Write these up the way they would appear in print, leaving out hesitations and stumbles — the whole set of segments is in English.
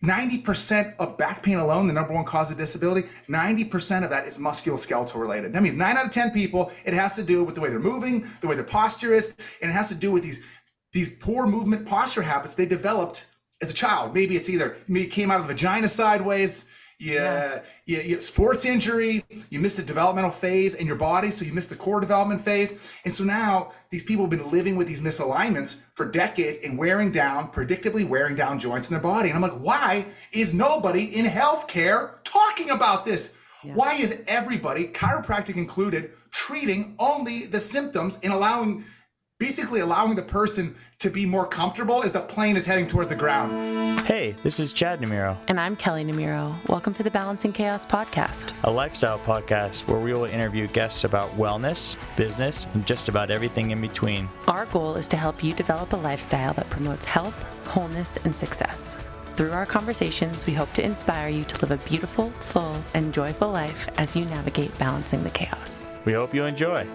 90% of back pain alone, the number one cause of disability, 90% of that is musculoskeletal related. That means 9 out of 10 people, it has to do with the way they're moving, the way their posture is, and it has to do with these poor movement posture habits they developed as a child. Maybe it came out of the vagina sideways, sports injury, you missed the developmental phase in your body, so you missed the core development phase. And so now these people have been living with these misalignments for decades and predictably wearing down joints in their body. And I'm like, why is nobody in healthcare talking about this? Yeah. Why is everybody, chiropractic included, treating only the symptoms and basically allowing the person to be more comfortable as the plane is heading towards the ground? Hey, this is Chad Namiro. And I'm Kelley Namiro. Welcome to the Balancing Chaos podcast, a lifestyle podcast where we will interview guests about wellness, business, and just about everything in between. Our goal is to help you develop a lifestyle that promotes health, wholeness, and success. Through our conversations, we hope to inspire you to live a beautiful, full, and joyful life as you navigate balancing the chaos. We hope you enjoy.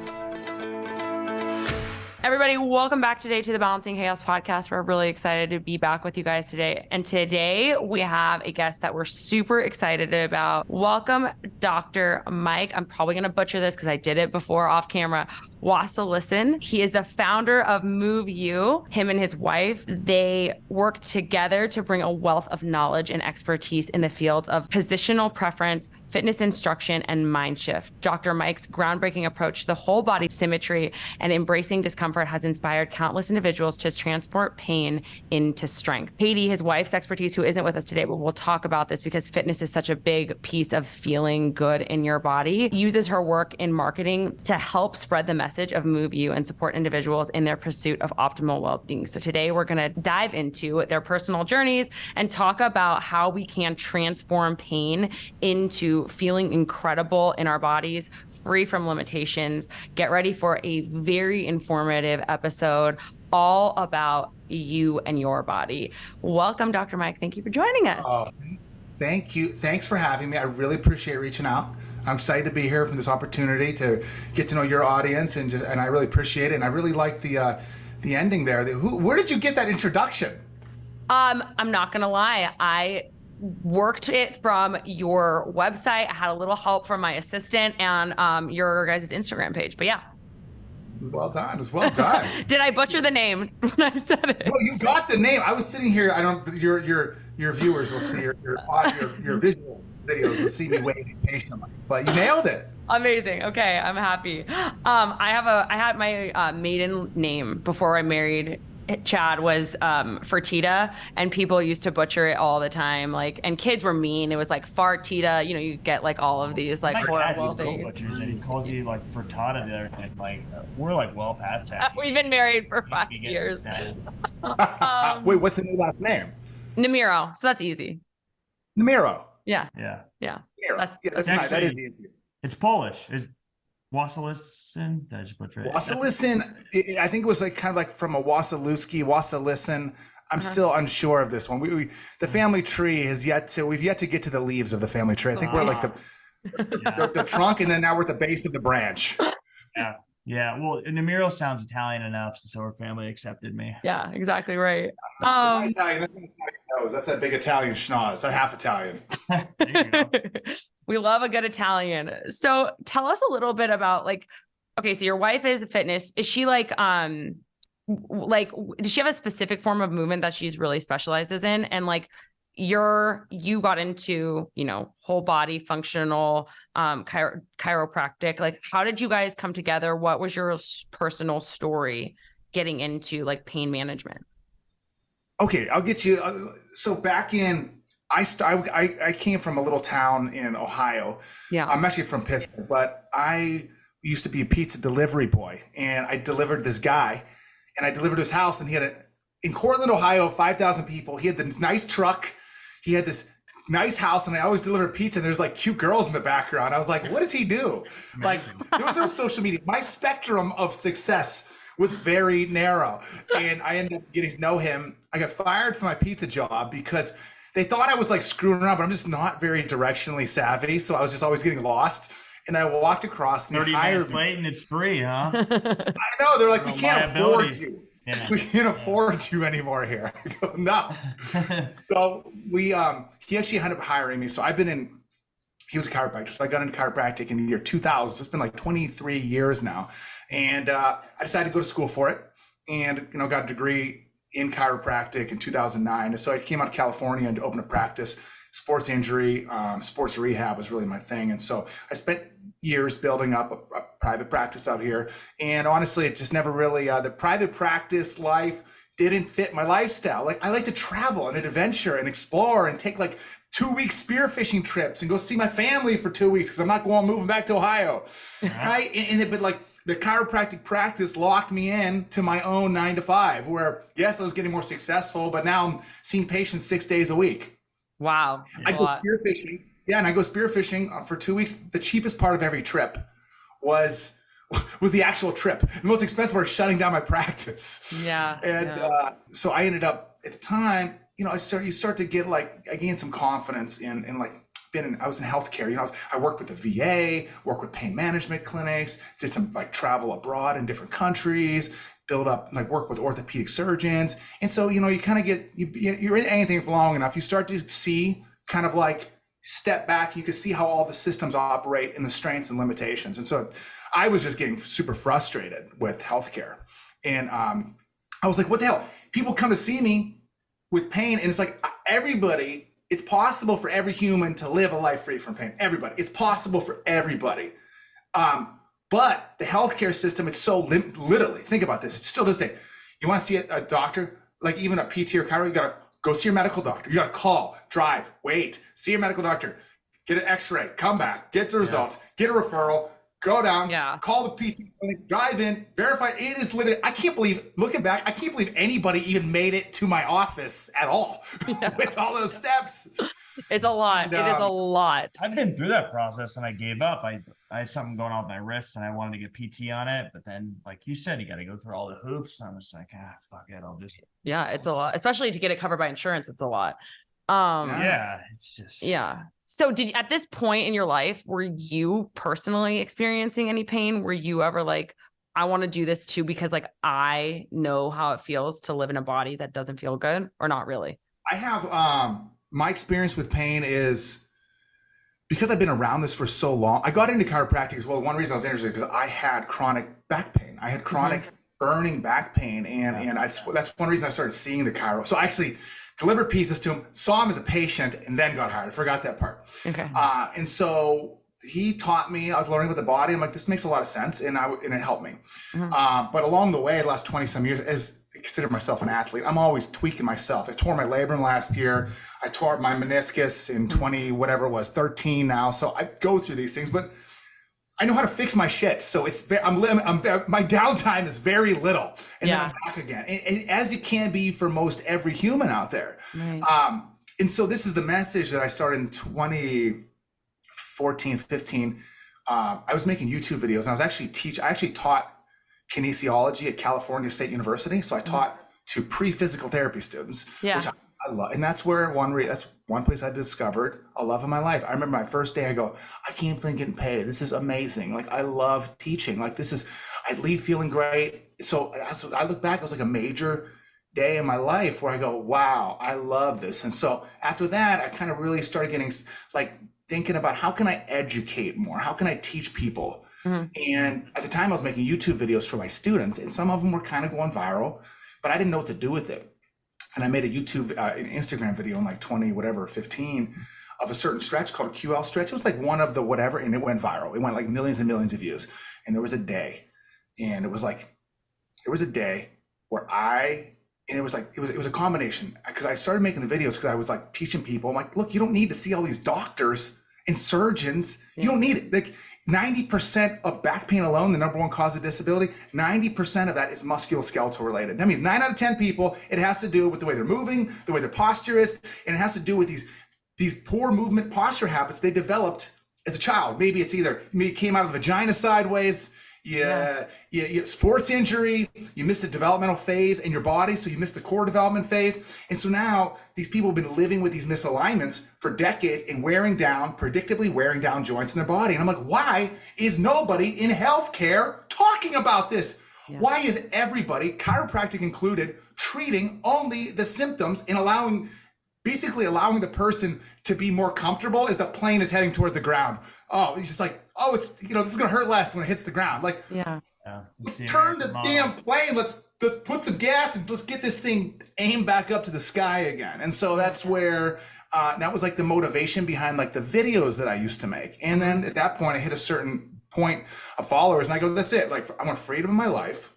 Everybody, welcome back today to the Balancing Chaos podcast. We're really excited to be back with you guys today. And today we have a guest that we're super excited about. Welcome, Dr. Mike. I'm probably going to butcher this because I did it before off camera. Wasilisin. He is the founder of MoveU. Him and his wife, they work together to bring a wealth of knowledge and expertise in the field of positional preference, fitness instruction, and mind shift. Dr. Mike's groundbreaking approach to the whole body symmetry and embracing discomfort has inspired countless individuals to transform pain into strength. Katie, his wife's expertise, who isn't with us today, but we'll talk about this because fitness is such a big piece of feeling good in your body, uses her work in marketing to help spread the message of MoveU and support individuals in their pursuit of optimal well-being. So today we're going to dive into their personal journeys and talk about how we can transform pain into feeling incredible in our bodies, free from limitations. Get ready for a very informative episode all about you and your body. Welcome, Dr. Mike. Thank you for joining us. Thank you. Thanks for having me. I really appreciate reaching out. I'm excited to be here for this opportunity to get to know your audience, and I really appreciate it. And I really like the ending there. Where did you get that introduction? I'm not gonna lie. I worked it from your website. I had a little help from my assistant and your guys' Instagram page. But yeah. Well done. It's well done. Did I butcher the name when I said it? Well, you got the name. I was sitting here. Your viewers will see your visual videos will see me waiting patiently, but you nailed it. Amazing. Okay, I'm happy. I had my maiden name before I married Chad was Fertita, and people used to butcher it all the time. And kids were mean. It was like Fartita. You know, you get like all of these like horrible things. Butchers, and he calls you like Fertata there, and we're like well past that. We've been married for 5 years. Wait, what's the new last name? Namiro. So that's easy. Namiro. Yeah. Namiro. That's nice. That is easy. It's Polish. It's Wasilisin. Did I just butcher it? Wasilisin. I think it was kind of like from a Wasilisin. I'm still unsure of this one. The family tree we've yet to get to the leaves of the family tree. I think we're like the trunk, and then now we're at the base of the branch. Yeah. Well, Namiro sounds Italian enough, so our family accepted me. Yeah, exactly right. Italian. That's that big Italian schnoz. That's half Italian. There you go. We love a good Italian. So tell us a little bit about okay, so your wife is fitness. Is she does she have a specific form of movement that she's really specializes in? And you got into, whole body functional, chiropractic. How did you guys come together? What was your personal story getting into pain management? Okay, I'll get you. So back in, I came from a little town in Ohio. Yeah. I'm actually from Pittsburgh, but I used to be a pizza delivery boy, and I delivered this guy, and I delivered to his house, and he had in Cortland, Ohio, 5,000 people. He had this nice truck. He had this nice house, and I always delivered pizza, and there's cute girls in the background. I was like, what does he do? There was no social media. My spectrum of success was very narrow, and I ended up getting to know him. I got fired from my pizza job because they thought I was screwing around, but I'm just not very directionally savvy. So I was just always getting lost. And I walked across and 30 minutes late and it's free, huh? I know. They're like, we can't afford you. Yeah. We can't afford you anymore here. I go, no. So he actually ended up hiring me. So he was a chiropractor. So I got into chiropractic in the year 2000. So it's been like 23 years now. And I decided to go to school for it and, got a degree in chiropractic in 2009. So I came out of California and opened a practice. Sports injury, sports rehab was really my thing. And so I spent years building up a private practice out here. And honestly, it just never really, the private practice life didn't fit my lifestyle. Like I like to travel and adventure and explore and take like 2-week spearfishing trips and go see my family for 2 weeks because I'm not moving back to Ohio, right? But like the chiropractic practice locked me in to my own 9-to-5 where yes, I was getting more successful, but now I'm seeing patients 6 days a week. Wow. I go spearfishing. Yeah, and I go spearfishing for 2 weeks. The cheapest part of every trip was the actual trip. The most expensive was shutting down my practice. Yeah. And so I ended up at the time, you start to get I gained some confidence in like I was in healthcare. I worked with the VA, worked with pain management clinics, did some like travel abroad in different countries, build up work with orthopedic surgeons. And so, you kind of you're in anything for long enough, you start to see kind of like step back, you can see how all the systems operate and the strengths and limitations. And so I was just getting super frustrated with healthcare. And I was like, what the hell? People come to see me with pain and it's like it's possible for every human to live a life free from pain. Everybody, it's possible for everybody. But the healthcare system, it's so literally, think about this, still this day, you want to see a doctor, like even a PT or chiro, you got to go see your medical doctor. You got to call, drive, wait, see your medical doctor, get an x-ray, come back, get the results, get a referral, go down, call the PT clinic, drive in, verify. It is literally, looking back, I can't believe anybody even made it to my office at all with all those steps. It's a lot. It is a lot. I've been through that process and I gave up. I had something going on with my wrist and I wanted to get PT on it. But then, like you said, you got to go through all the hoops. I'm just like, fuck it. I'll just. Yeah, it's a lot. Especially to get it covered by insurance. It's a lot. It's just. Yeah. So at this point in your life, were you personally experiencing any pain? Were you ever like, I want to do this too because like I know how it feels to live in a body that doesn't feel good, or not really? I have my experience with pain is because I've been around this for so long. I got into chiropractic as well. One reason I was interested because I had chronic back pain. I had chronic burning back pain, and that's one reason I started seeing the chiro. So I actually delivered pieces to him, saw him as a patient, and then got hired. I forgot that part. Okay. And so he taught me. I was learning with the body. I'm like, this makes a lot of sense, and it helped me. But along the way, the last 20 some years, as I consider myself an athlete, I'm always tweaking myself. I tore my labrum last year. I tore my meniscus in 13 now. So I go through these things, but I know how to fix my shit. So my downtime is very little, and then I'm back again, and as it can be for most every human out there. Right. And so this is the message that I started in 2014, 15. I was making YouTube videos, and I was actually I actually taught kinesiology at California State University. So I taught to pre-physical therapy students, which I love. And that's where that's one place I discovered a love of my life. I remember my first day, I go, I can't believe I'm getting paid. This is amazing. Like, I love teaching. Like, I'd leave feeling great. So I look back, it was like a major day in my life where I go, wow, I love this. And so after that, I kind of really started getting thinking about how can I educate more? How can I teach people? And at the time I was making YouTube videos for my students, and some of them were kind of going viral, but I didn't know what to do with it. And I made a YouTube, an Instagram video in 15 of a certain stretch called QL stretch. It was like one of the whatever, and it went viral. It went like millions and millions of views. And there was a day, and it was a day where it was a combination, because I started making the videos because I was like teaching people. I'm like, look, you don't need to see all these doctors and surgeons. You don't need it. Like 90% of back pain alone, the number one cause of disability, 90% of that is musculoskeletal related. That means 9 out of 10 people, it has to do with the way they're moving, the way their posture is, and it has to do with these poor movement posture habits they developed as a child. Maybe it came out of the vagina sideways, sports injury, you missed the developmental phase in your body, so you missed the core development phase. And so now these people have been living with these misalignments for decades and predictably wearing down joints in their body. And I'm like, why is nobody in healthcare talking about this? Yeah. Why is everybody, chiropractic included, treating only the symptoms and basically allowing the person to be more comfortable as the plane is heading towards the ground? Oh, he's just like, oh, it's, this is going to hurt less when it hits the ground. Like, Yeah. let's turn the damn plane. Let's put some gas and let's get this thing aimed back up to the sky again. And so that's where that was like the motivation behind like the videos that I used to make. And then at that point, I hit a certain point of followers, and I go, that's it. Like, I want freedom in my life,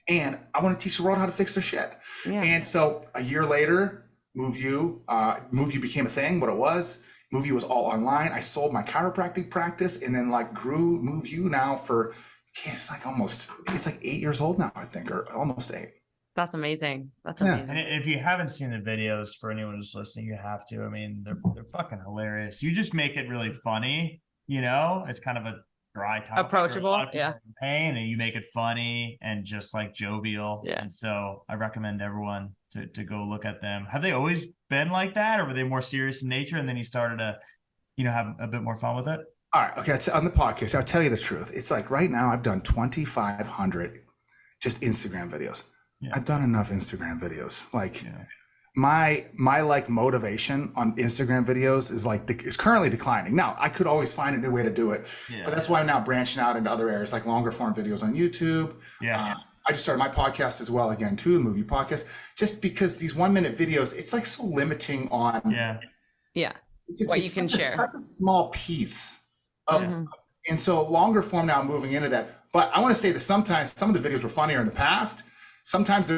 and I want to teach the world how to fix their shit. Yeah. And so a year later, MoveU became a thing. What it was, MoveU was all online. I sold my chiropractic practice, and then like grew MoveU now for. It's like 8 years old now, I think, or almost 8. That's amazing. That's Yeah. amazing. And if you haven't seen the videos, for anyone who's listening, you have to. I mean, they're fucking hilarious. You just make it really funny. It's kind of a dry topic. Approachable, A lot of people yeah. are in pain, and you make it funny and just like jovial. Yeah. And so I recommend everyone to go look at them. Have they always been like that, or were they more serious in nature, and then you started to, have a bit more fun with it? All right. Okay. So on the podcast, I'll tell you the truth. It's like right now I've done 2,500 just Instagram videos. Yeah. I've done enough Instagram videos. Like my like motivation on Instagram videos is currently declining. Now I could always find a new way to do it, but that's why I'm now branching out into other areas like longer form videos on YouTube. Yeah. I just started my podcast as well again too, the MoveU podcast, just because these 1 minute videos, it's like so limiting on What you can share. Such a small piece. And so longer form now, moving into that. But I want to say that sometimes some of the videos were funnier in the past. Sometimes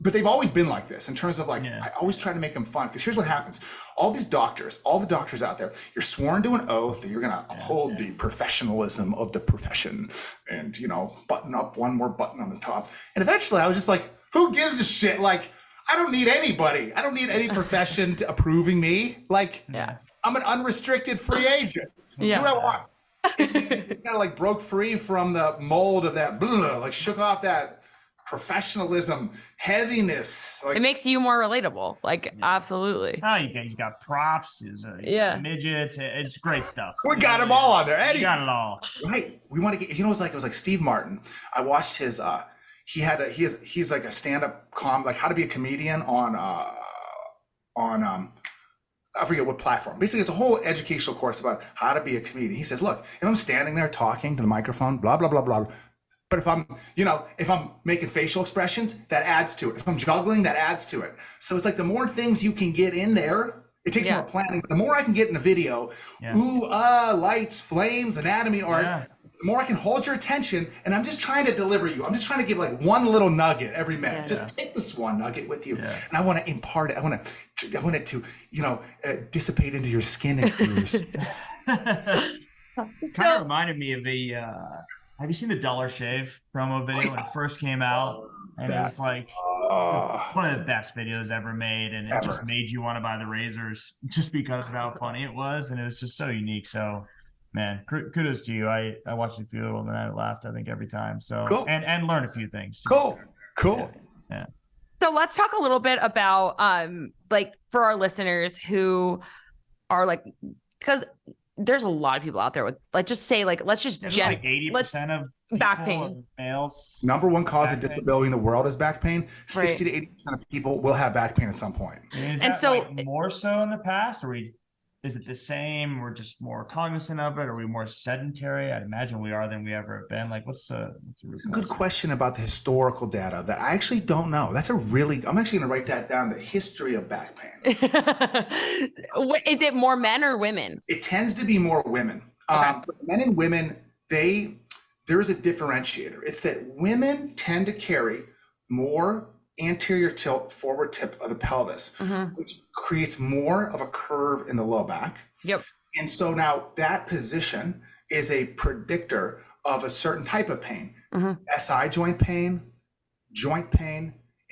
but they've always been like this in terms of like, I always try to make them fun. Because here's what happens. All the doctors out there, you're sworn to an oath that you're going to uphold the professionalism of the profession and, button up one more button on the top. And eventually I was just like, who gives a shit? Like, I don't need anybody. I don't need any profession to approving me. Like, I'm an unrestricted free agent. Do what I want. It kind of like broke free from the mold of that, like shook off that professionalism, heaviness. Like, It makes you more relatable. Like, absolutely. Oh, you got props, midgets. It's great stuff. we got them all on there. Eddie, You got it all. right? We want to get. It was like Steve Martin. I watched his. He's like a stand-up like how to be a comedian on I forget what platform. Basically, it's a whole educational course about how to be a comedian. He says, look, if I'm standing there talking to the microphone, blah, blah, blah, blah. But if I'm making facial expressions, that adds to it. If I'm juggling, that adds to it. So it's like the more things you can get in there, it takes more planning, but the more I can get in a video, lights, flames, anatomy, art, the more I can hold your attention, and I'm just trying to deliver you. I'm just trying to give like one little nugget every minute. Just take this one nugget with you, and I want to impart it. I want it to, dissipate into your skin and ears. Kind of reminded me of the. Have you seen the Dollar Shave promo video when it first came out? And it was like one of the best videos ever made, and it just made you want to buy the razors just because of how funny it was, and it was just so unique. So. Man, kudos to you. I watched a few of them and I laughed, I think, every time. So cool. and learned a few things. Cool. Yeah. So let's talk a little bit about like for our listeners who are like, because there's a lot of people out there with like just say like let's just like 80% of back pain males. Number one cause of disability in the world is back pain. 60 to 80% of people will have back pain at some point. Is that like more so in the past, or is it the same? We're just more cognizant of it. Are we more sedentary? I'd imagine we are than we ever have been. Like, what's the It's a good question about the historical data that I actually don't know. I'm actually going to write that down, the history of back pain. Is it more men or women? It tends to be more women. But men and women, there's a differentiator. It's that women tend to carry more anterior tilt, forward tip of the pelvis, which creates more of a curve in the low back. Yep. And so now that position is a predictor of a certain type of pain, SI joint pain,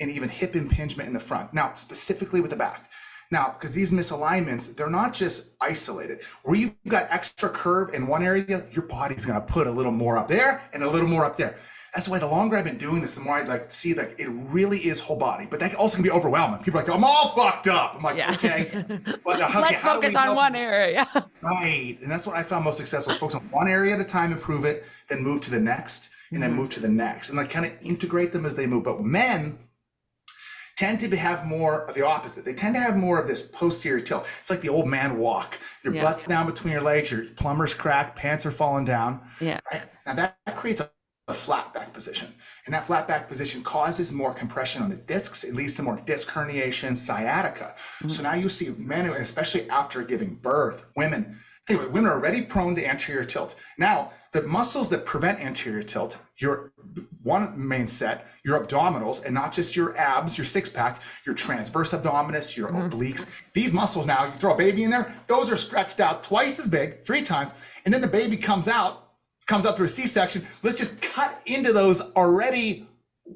and even hip impingement in the front. Now, specifically with the back. Now, because these misalignments, they're not just isolated. Where you've got extra curve in one area, your body's going to put a little more up there and a little more up there. That's why the longer I've been doing this, the more I'd like to see like it really is whole body. But that also can be overwhelming. People are like, I'm all fucked up. I'm like, okay. But let's focus on one area. Right. And that's what I found most successful. Focus on one area at a time, improve it, then move to the next. and then move to the next, and like kind of integrate them as they move. But men tend to have more of the opposite. They tend to have more of this posterior tilt. It's like the old man walk. Your butt's down between your legs, your plumber's cracked, pants are falling down. Yeah. Right? Now that creates a flat back position. And that flat back position causes more compression on the discs. It leads to more disc herniation, sciatica. So now you see men, especially after giving birth, women are already prone to anterior tilt. Now, the muscles that prevent anterior tilt, your one main set, your abdominals, and not just your abs, your six pack, your transverse abdominis, your obliques. These muscles now, you throw a baby in there, those are stretched out twice as big, 3 times, and then the baby comes out through a C-section. Let's just cut into those already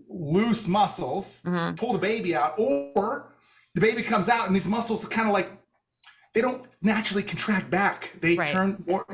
loose muscles, pull the baby out, or the baby comes out and these muscles kind of like, they don't naturally contract back. They turn more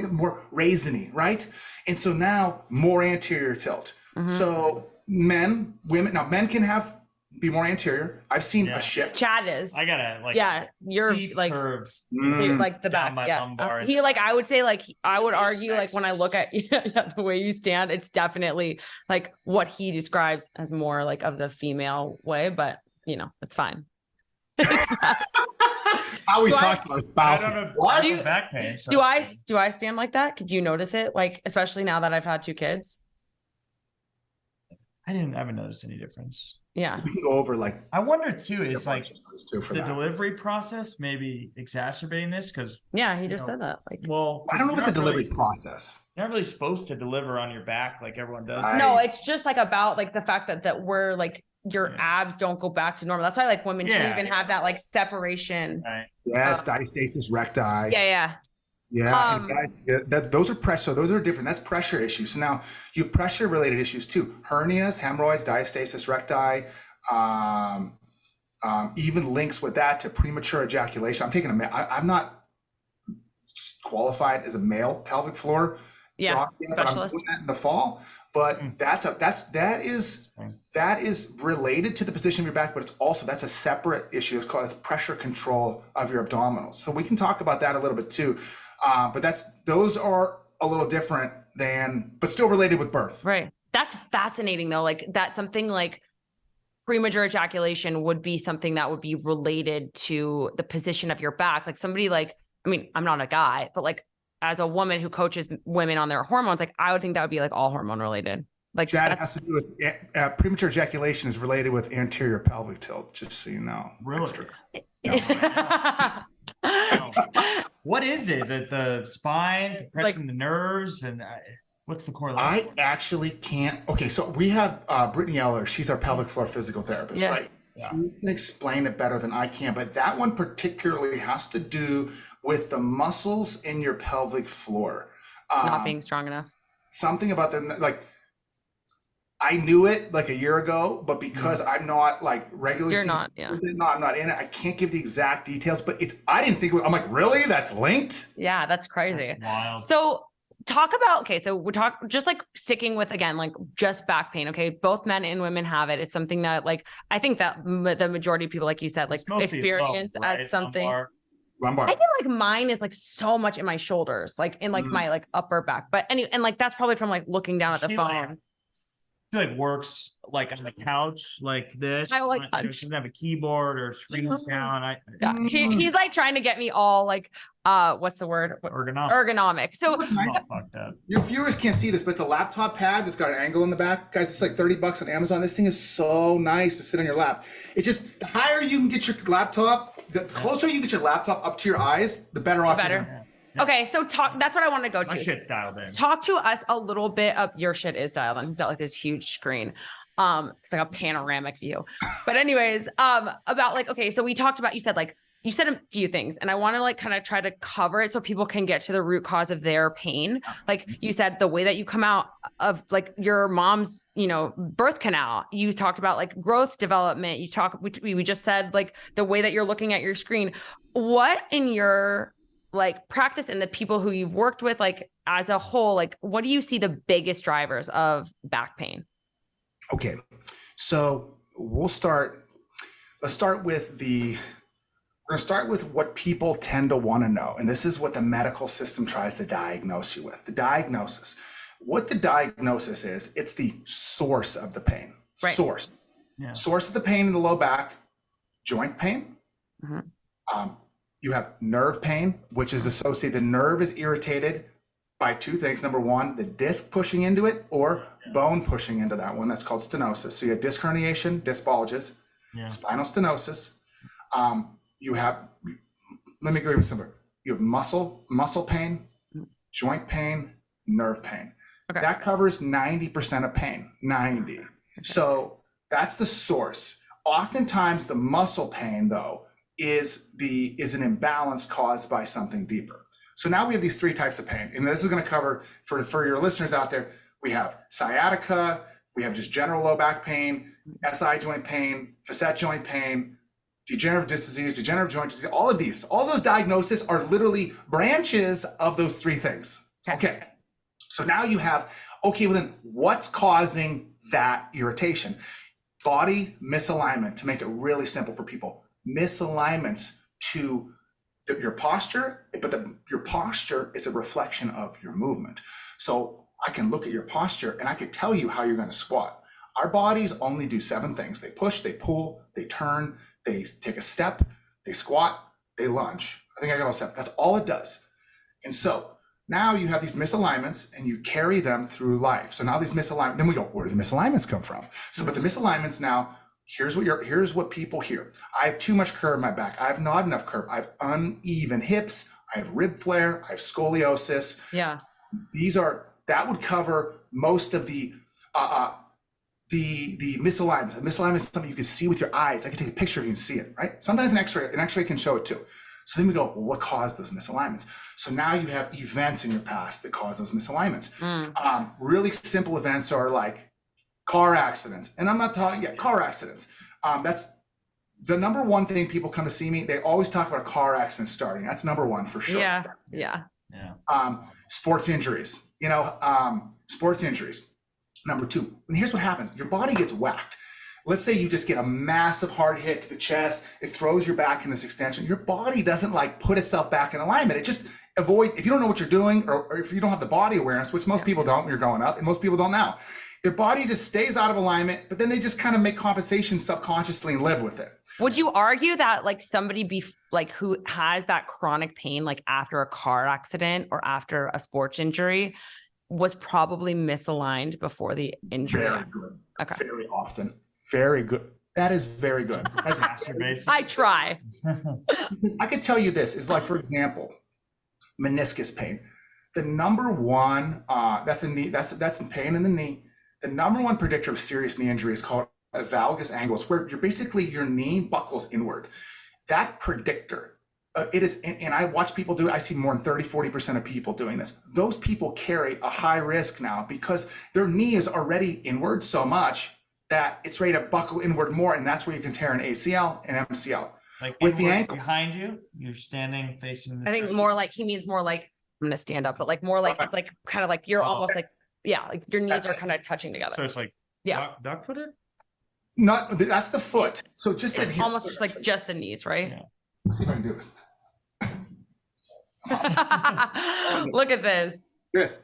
raisiny, right? And so now more anterior tilt. So men can be more anterior. I've seen a shift. Chad is. I gotta you're like curve like the back. Lumbar. He like, I would say like, I would argue like when I look at the way you stand, it's definitely like what he describes as more like of the female way, but it's fine. How we talk to our spouse. I don't know. Back pain. So do I stand like that? Could you notice it? Like, especially now that I've had 2 kids. I haven't noticed any difference. Yeah. We can go over like. I wonder too, is like the delivery process maybe exacerbating this? Because he just said that. Like, well, I don't know if it's a delivery process. You're not really supposed to deliver on your back like everyone does. No, it's just like about like the fact that we're like, your abs don't go back to normal. That's why like women too even have that like separation. Right. Yes, diastasis recti. Yeah. And guys, those are pressure. Those are different. That's pressure issues. So now you have pressure related issues too. Hernias, hemorrhoids, diastasis recti, even links with that to premature ejaculation. I'm not qualified as a male pelvic floor doctor, specialist. But I'm doing that in the fall. But that is related to the position of your back, but that's a separate issue. It's called pressure control of your abdominals. So we can talk about that a little bit too. But those are a little different but still related with birth. Right. That's fascinating though. Like that's something like premature ejaculation would be something that would be related to the position of your back. Like somebody I'm not a guy, but like as a woman who coaches women on their hormones, like I would think that would be like all hormone related. Like that has to do with premature ejaculation is related with anterior pelvic tilt, just so you know. Really? What is it? Is it the spine, pressing the nerves, and what's the correlation? I actually can't. Okay, so we have Brittany Eller. She's our pelvic floor physical therapist, right? Yeah. She can explain it better than I can, but that one particularly has to do with the muscles in your pelvic floor. Not being strong enough. Something about I knew it like a year ago, but because I'm not like regularly, I'm not in it. I can't give the exact details, but I didn't think I'm like, really? That's linked? Yeah, that's crazy. That's wild. So talk about, so we talk just like sticking with, again, like just back pain. Okay. Both men and women have it. It's something that like, I think that the majority of people, like you said, like experience at something. Lumbar. I feel like mine is like so much in my shoulders, like in like my like upper back, but and like, that's probably from like looking down at the phone. Like works like on the couch like this. I like doesn't have a keyboard or screens down. He's like trying to get me all like what's the word? Ergonomic. So your viewers can't see this, but it's a laptop pad that's got an angle in the back. Guys, it's like $30 on Amazon. This thing is so nice to sit on your lap. It's just the higher you can get your laptop, the closer you get your laptop up to your eyes, the better off. Okay, so that's what I want to go to. My shit's dialed in. Talk to us a little bit of your shit is dialed in. He's got like this huge screen. It's like a panoramic view. But anyways, about like, okay, so we talked about, you said a few things, and I want to like kind of try to cover it so people can get to the root cause of their pain. Like you said, the way that you come out of like your mom's, birth canal, you talked about like growth development. We just said like the way that you're looking at your screen. What in your like practice and the people who you've worked with, like as a whole, like what do you see the biggest drivers of back pain? Okay. So let's start with we're going to start with what people tend to want to know. And this is what the medical system tries to diagnose you with. The diagnosis. What the diagnosis is, it's the source of the pain. Right. Source. Yeah. Source of the pain in the low back, joint pain. You have nerve pain, which is associated, the nerve is irritated by two things. Number one, the disc pushing into it, or bone pushing into that one. That's called stenosis. So you have disc herniation, disc bulges, spinal stenosis. You have, let me go even simpler. You have muscle pain, joint pain, nerve pain. Okay. That covers 90% of pain, 90. Okay. So that's the source. Oftentimes the muscle pain though is an imbalance caused by something deeper. So now we have these three types of pain, and this is going to cover for your listeners out there. We have sciatica, we have just general low back pain, SI joint pain, facet joint pain, degenerative disc disease, degenerative joint disease. All those diagnoses are literally branches of those three things. Okay. So now you have, okay, well then what's causing that irritation? Body misalignment, to make it really simple for people. Misalignments to your posture, but your posture is a reflection of your movement. So I can look at your posture and I could tell you how you're going to squat. Our bodies only do 7 things. They push, they pull, they turn, they take a step, they squat, they lunge. I think I got all 7. That's all it does. And so now you have these misalignments and you carry them through life. So now these misalignments, then we go, where do the misalignments come from? So, but the misalignments now, here's what people hear. I have too much curve in my back. I have not enough curve. I have uneven hips. I have rib flare. I have scoliosis. Yeah. That would cover most of the misalignments. Misalignment is something you can see with your eyes. I can take a picture if you can see it, right? Sometimes an x-ray can show it too. So then we go, well, what caused those misalignments? So now you have events in your past that cause those misalignments. Really simple events are like car accidents. And I'm not talking car accidents. That's the number one thing people come to see me. They always talk about a car accident starting. That's number one for sure. Yeah. Sports injuries, sports injuries. Number 2, and here's what happens. Your body gets whacked. Let's say you just get a massive hard hit to the chest. It throws your back in this extension. Your body doesn't put itself back in alignment. It just if you don't know what you're doing, or if you don't have the body awareness, which most people don't when you're growing up, and most people don't now, their body just stays out of alignment, but then they just kind of make compensation subconsciously and live with it. Would you argue that somebody who has that chronic pain, after a car accident or after a sports injury, was probably misaligned before the injury? Very good. Okay. Very often. Very good. That is very good. I try. I could tell you this is for example, meniscus pain. The number one, that's pain in the knee. The number one predictor of serious knee injury is called a valgus angle. It's where your knee buckles inward. That predictor, it is, and I watch people do it. I see more than 30-40% of people doing this. Those people carry a high risk now because their knee is already inward so much that it's ready to buckle inward more, and that's where you can tear an ACL and MCL. With the ankle behind you, you're standing facing. I think he means more like I'm gonna stand up, but more like it's kind of you're almost your knees are kind of touching together. So it's duck footed. Not that's the foot. So just it's almost just the knees, right? Yeah. Let's see if I can do this. Look at this. Yes.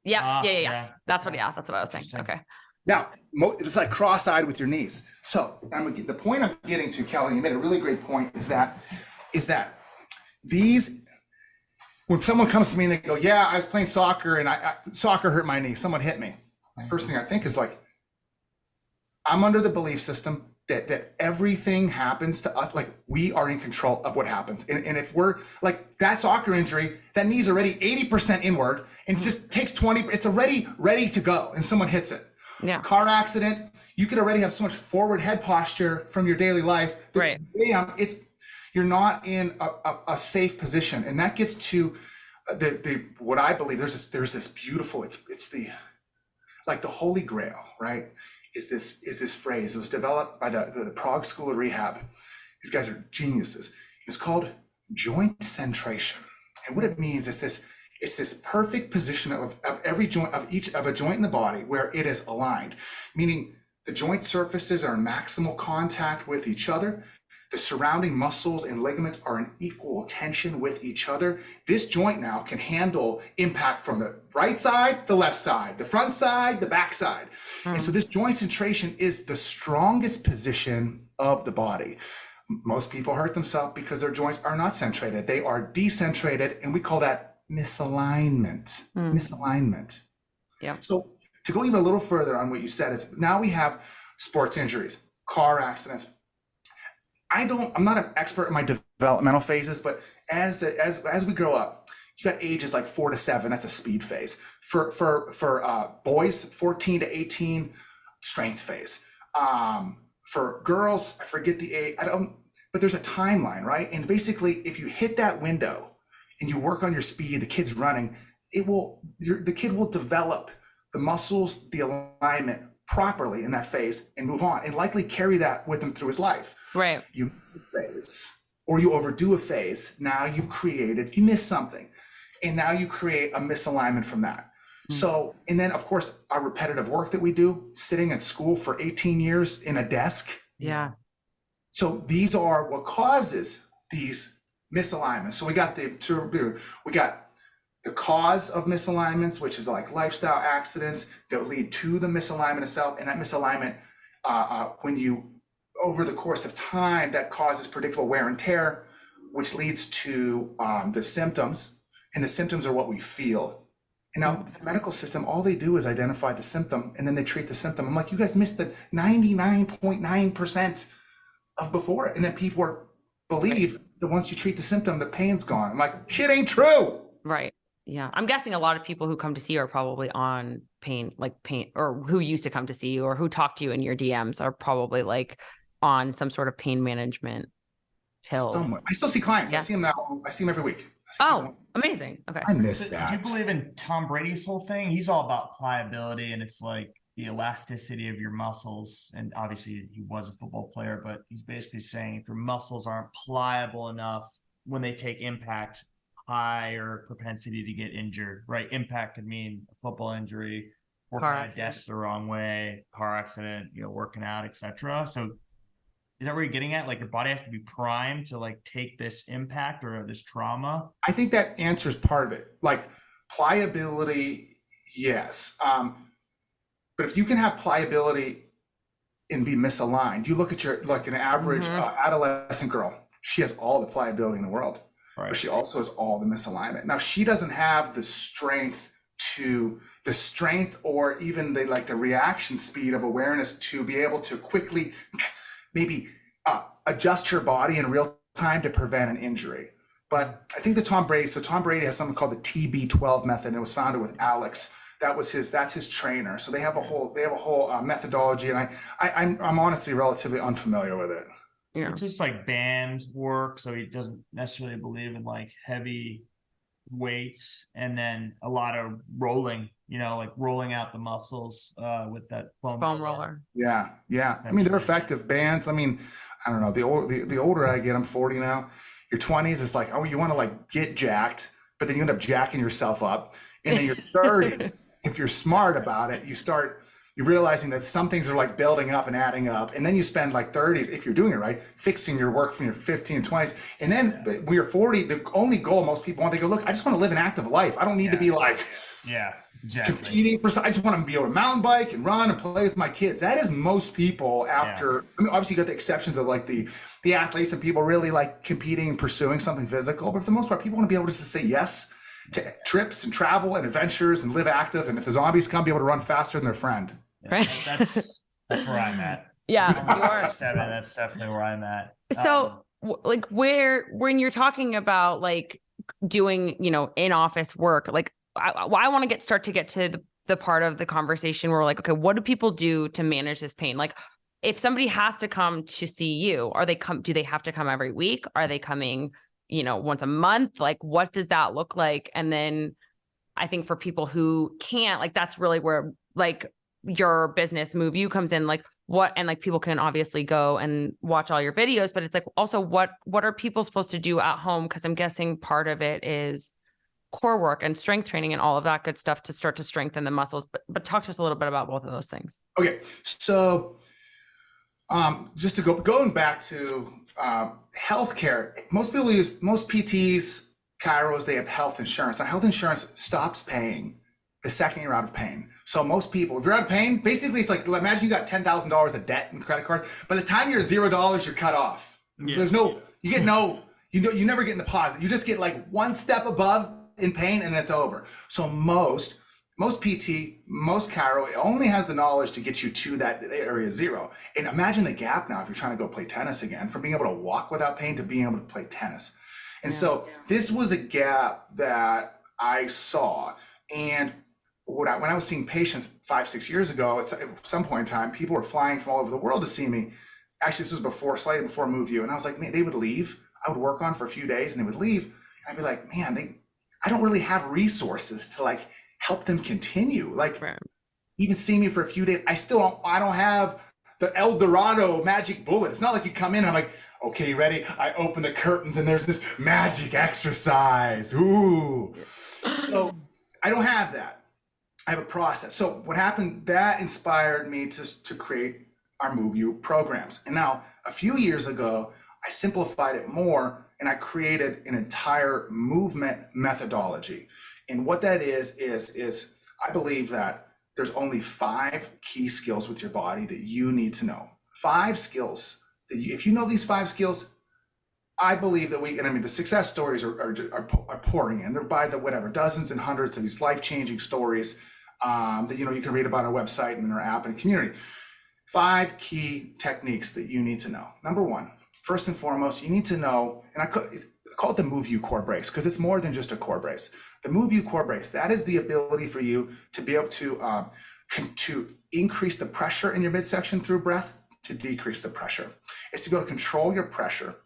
Yeah. That's what I was thinking. Okay. Now, it's cross-eyed with your knees. So the point I'm getting to, Kelley, you made a really great point, is that these, when someone comes to me and they go, yeah, I was playing soccer and soccer hurt my knee, someone hit me. The first thing I think is I'm under the belief system that everything happens to us, we are in control of what happens. And if we're that soccer injury, that knee's already 80% inward and it just takes 20, it's already ready to go and someone hits it. Yeah. Car accident, you could already have so much forward head posture from your daily life. Right. You're not in a safe position. And that gets to what I believe, there's this beautiful, it's the holy grail, right? Is this phrase. It was developed by the Prague School of Rehab. These guys are geniuses. It's called joint centration. And what it means is it's this perfect position of every joint, of a joint in the body where it is aligned, meaning the joint surfaces are in maximal contact with each other. the surrounding muscles and ligaments are in equal tension with each other. This joint now can handle impact from the right side, the left side, the front side, the back side. And so this joint centration is the strongest position of the body. Most people hurt themselves because their joints are not centrated. They are decentrated, and we call that misalignment. Misalignment. Yeah. So to go even a little further on what you said is now we have sports injuries, car accidents. I'm not an expert in my developmental phases, but as we grow up, you got ages like 4 to 7. That's a speed phase. For boys, 14 to 18, strength phase. For girls, I forget the age. But there's a timeline, right? And basically, if you hit that window and you work on your speed, the kid's running, the kid will develop the muscles, the alignment properly in that phase and move on, and likely carry that with him through his life. Right. You miss a phase or you overdo a phase. Now you miss something, and now you create a misalignment from that. So, and then of course, our repetitive work that we do, sitting at school for 18 years in a desk. Yeah. So these are what causes these misalignments. So we got the cause of misalignments, which is like lifestyle accidents that lead to the misalignment itself. And that misalignment, when you, over the course of time, that causes predictable wear and tear, which leads to the symptoms. And the symptoms are what we feel. And now the medical system, all they do is identify the symptom and then they treat the symptom. I'm like, you guys missed the 99.9% of before it. And then people believe that once you treat the symptom, the pain's gone. I'm like, shit ain't true. Right. Yeah. I'm guessing a lot of people who come to see you are probably on pain, or who used to come to see you or who talk to you in your DMs are probably like on some sort of pain management pill. Somewhat. I still see clients. Yeah. I see them now. I see them every week. Oh, amazing. Okay. I missed that. Do you believe in Tom Brady's whole thing? He's all about pliability, and it's like the elasticity of your muscles. And obviously he was a football player, but he's basically saying if your muscles aren't pliable enough when they take impact, higher propensity to get injured, right? Impact could mean a football injury, working on a desk the wrong way, car accident, working out, etc. So is that where you're getting at? Like your body has to be primed to like take this impact or this trauma? I think that answers part of it. Like pliability, yes. But if you can have pliability and be misaligned, you look at an average adolescent girl, she has all the pliability in the world, but she also has all the misalignment. Now she doesn't have the strength or even the reaction speed of awareness to be able to quickly maybe adjust her body in real time to prevent an injury. But I think Tom Brady has something called the TB12 method, and it was founded with Alex. That's his trainer. So they have a whole methodology, and I'm honestly relatively unfamiliar with it. Yeah. It's just like band work, so he doesn't necessarily believe in like heavy weights, and then a lot of rolling, like rolling out the muscles with that foam roller. Yeah. I mean, they're effective bands. I mean, I don't know. The older I get, I'm 40 now. Your 20s, it's like, oh, you want to like get jacked, but then you end up jacking yourself up. And then your 30s, if you're smart about it, you're realizing that some things are like building up and adding up. And then you spend like 30s, if you're doing it right, fixing your work from your 15 and 20s. And then when you're 40, the only goal most people want, they go, look, I just want to live an active life. I don't need to be like competing for, I just want to be able to mountain bike and run and play with my kids. That is most people after, I mean, obviously you got the exceptions of like the athletes and people really like competing and pursuing something physical. But for the most part, people want to be able to just say yes to trips and travel and adventures and live active. And if the zombies come, be able to run faster than their friend. Right. That's where I'm at. Yeah, you are. 7. That's definitely where I'm at. So like when you're talking about like doing, in office work, like I want to start to get to the part of the conversation where we're like, okay, what do people do to manage this pain? Like if somebody has to come to see you, do they have to come every week? Are they coming, once a month? Like, what does that look like? And then I think for people who can't, like, that's really where like your business MoveU comes in, like what, and like people can obviously go and watch all your videos, but it's like also what are people supposed to do at home? Cause I'm guessing part of it is core work and strength training and all of that good stuff to start to strengthen the muscles. But talk to us a little bit about both of those things. Okay. So Just to going back to healthcare, most PTs, chiros, they have health insurance. Now, health insurance stops paying the second you're out of pain. So most people, if you're out of pain, basically it's like, imagine you got $10,000 of debt in credit card. By the time you're $0, you're cut off. So there's no, you get no, you never get in the positive. You just get like one step above in pain and then it's over. So most PT, most chiro, it only has the knowledge to get you to that area 0. And imagine the gap now if you're trying to go play tennis again, from being able to walk without pain to being able to play tennis. And so this was a gap that I saw. And when I was seeing patients 5-6 years ago, at some point in time, people were flying from all over the world to see me. Actually, this was slightly before MoveU. And I was like, man, they would leave. I would work on for a few days and they would leave. And I'd be like, man, I don't really have resources to like help them continue. Like even see me for a few days. I don't have the El Dorado magic bullet. It's not like you come in and I'm like, okay, you ready? I open the curtains and there's this magic exercise. Ooh. So I don't have that. I have a process. So what happened, that inspired me to create our MoveU programs. And now a few years ago, I simplified it more and I created an entire movement methodology. And what that is I believe that there's only 5 key skills with your body that you need to know. 5 skills that if you know these 5 skills, I believe that the success stories are pouring in. They're by the dozens and hundreds of these life-changing stories that you can read about on our website and in our app and community. 5 key techniques that you need to know. Number 1, first and foremost, you need to know, and I call it the MoveU core brace because it's more than just a core brace. The MoveU core brace, that is the ability for you to be able to increase the pressure in your midsection through breath, to decrease the pressure. It's to be able to control your pressure.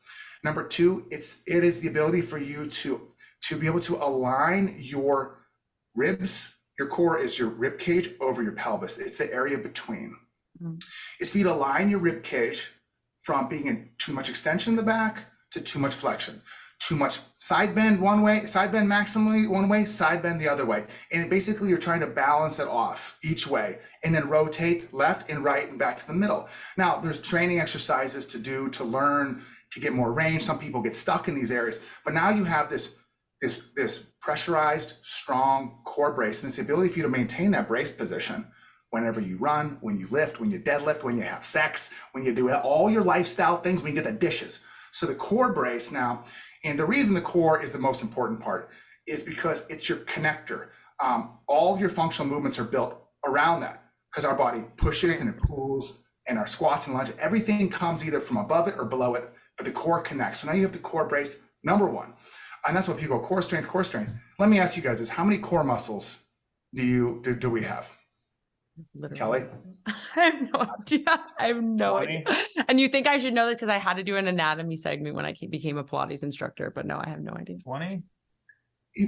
Number 2, it is the ability for you to be able to align your ribs. Your core is your rib cage over your pelvis. It's the area between. It's for you to align your rib cage from being in too much extension in the back to too much flexion. Too much side bend one way, side bend maximally one way, side bend the other way. And basically you're trying to balance it off each way and then rotate left and right and back to the middle. Now there's training exercises to do to learn to get more range. Some people get stuck in these areas, but now you have this pressurized, strong core brace, and it's the ability for you to maintain that brace position whenever you run, when you lift, when you deadlift, when you have sex, when you do all your lifestyle things, when you get the dishes. So the core brace now, and the reason the core is the most important part is because it's your connector. All of your functional movements are built around that because our body pushes and it pulls, and our squats and lunges, everything comes either from above it or below it, but the core connects. So now you have the core brace, number 1. And that's what people go, core strength, core strength. Let me ask you guys this, how many core muscles do we have? Literally. Kelley? I have no idea. I have no idea. And you think I should know this because I had to do an anatomy segment when I became a Pilates instructor, but no, I have no idea. 20?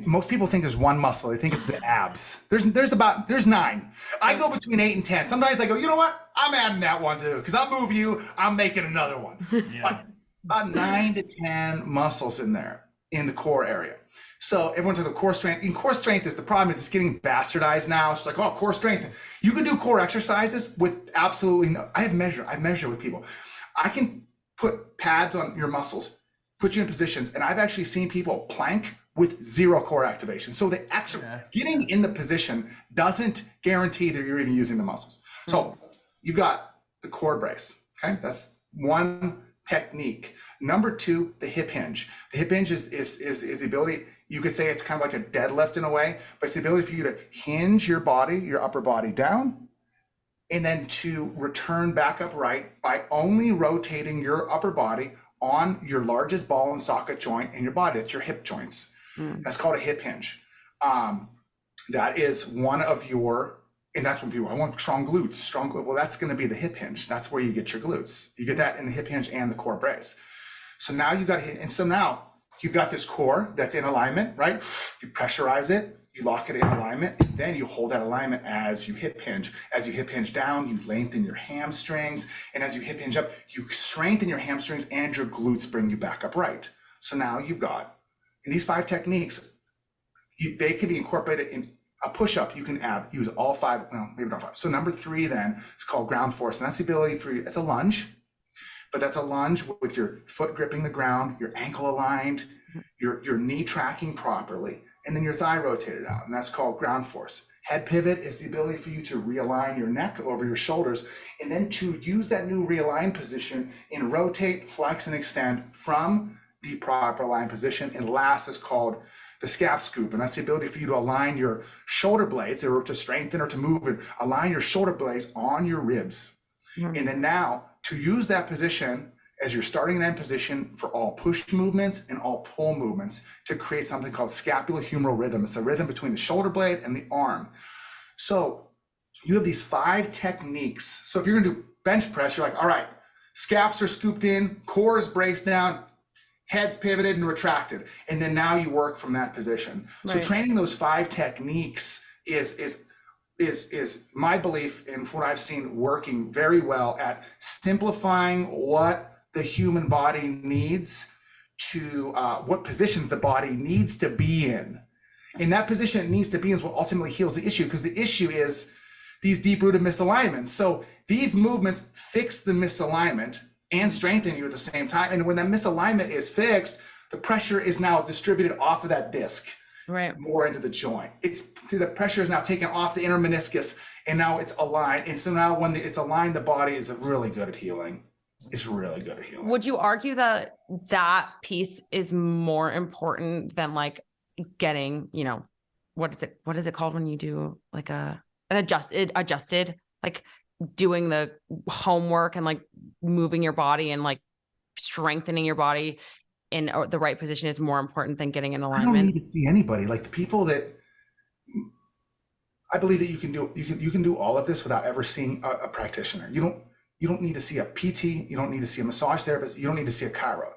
Most people think there's one muscle. They think it's the abs. There's 9. I go between 8 and 10. Sometimes I go, you know what? I'm adding that one too, because I'll move you. I'm making another one. But about 9 to 10 muscles in there in the core area. So everyone says core strength. And core strength is the problem is it's getting bastardized now. It's like, oh, core strength. You can do core exercises with absolutely no. I measure with people. I can put pads on your muscles, put you in positions, and I've actually seen people plank with 0 core activation. So the getting in the position doesn't guarantee that you're even using the muscles. So you've got the core brace. Okay, that's one technique. Number 2, the hip hinge. The hip hinge is the ability. You could say it's kind of like a deadlift in a way, but it's the ability for you to hinge your body, your upper body down, and then to return back upright by only rotating your upper body on your largest ball and socket joint in your body. That's your hip joints. That's called a hip hinge. That is one of your, and that's when people, I want strong glutes, well, that's going to be the hip hinge. That's where you get your glutes. You get that in the hip hinge and the core brace. So now you've got, and so now you've got this core that's in alignment, right? You pressurize it, you lock it in alignment, and then you hold that alignment as you hip hinge. As you hip hinge down, you lengthen your hamstrings, and as you hip hinge up, you strengthen your hamstrings and your glutes bring you back upright. So now you've got, in these 5 techniques, they can be incorporated in a push-up. You can use all 5, well, maybe not 5. So number 3 then is called ground force, and that's the ability for you, it's a lunge. but that's a lunge with your foot gripping the ground, your ankle aligned, your knee tracking properly, and then your thigh rotated out, and that's called ground force. Head pivot is the ability for you to realign your neck over your shoulders, and then to use that new realigned position and rotate, flex, and extend from the proper aligned position. And last is called the scap scoop, and that's the ability for you to align your shoulder blades, or to strengthen or to move and align your shoulder blades on your ribs. And then now to use that position as your starting and end position for all push movements and all pull movements to create something called scapulohumeral rhythm. It's the rhythm between the shoulder blade and the arm. So you have these 5 techniques. So if you're gonna do bench press, you're like, all right, scaps are scooped in, core is braced down, head's pivoted and retracted. And then now you work from that position. Right. So training those 5 techniques is my belief, and what I've seen working very well at simplifying what the human body needs to, what positions the body needs to be in. And that position it needs to be in is what ultimately heals the issue, because the issue is these deep-rooted misalignments. So these movements fix the misalignment and strengthen you at the same time. And when that misalignment is fixed, the pressure is now distributed off of that disc, right, more into the joint. The pressure is now taken off the inner meniscus, and now it's aligned. And so now when it's aligned, the body is really good at healing. It's really good at healing. Would you argue that that piece is more important than like getting, what is it called when you do like an adjusted, like doing the homework and like moving your body and like strengthening your body in the right position is more important than getting in alignment? I don't need to see anybody. Like the people that I believe that you can do all of this without ever seeing a practitioner. You don't need to see a PT. You don't need to see a massage therapist. You don't need to see a chiro.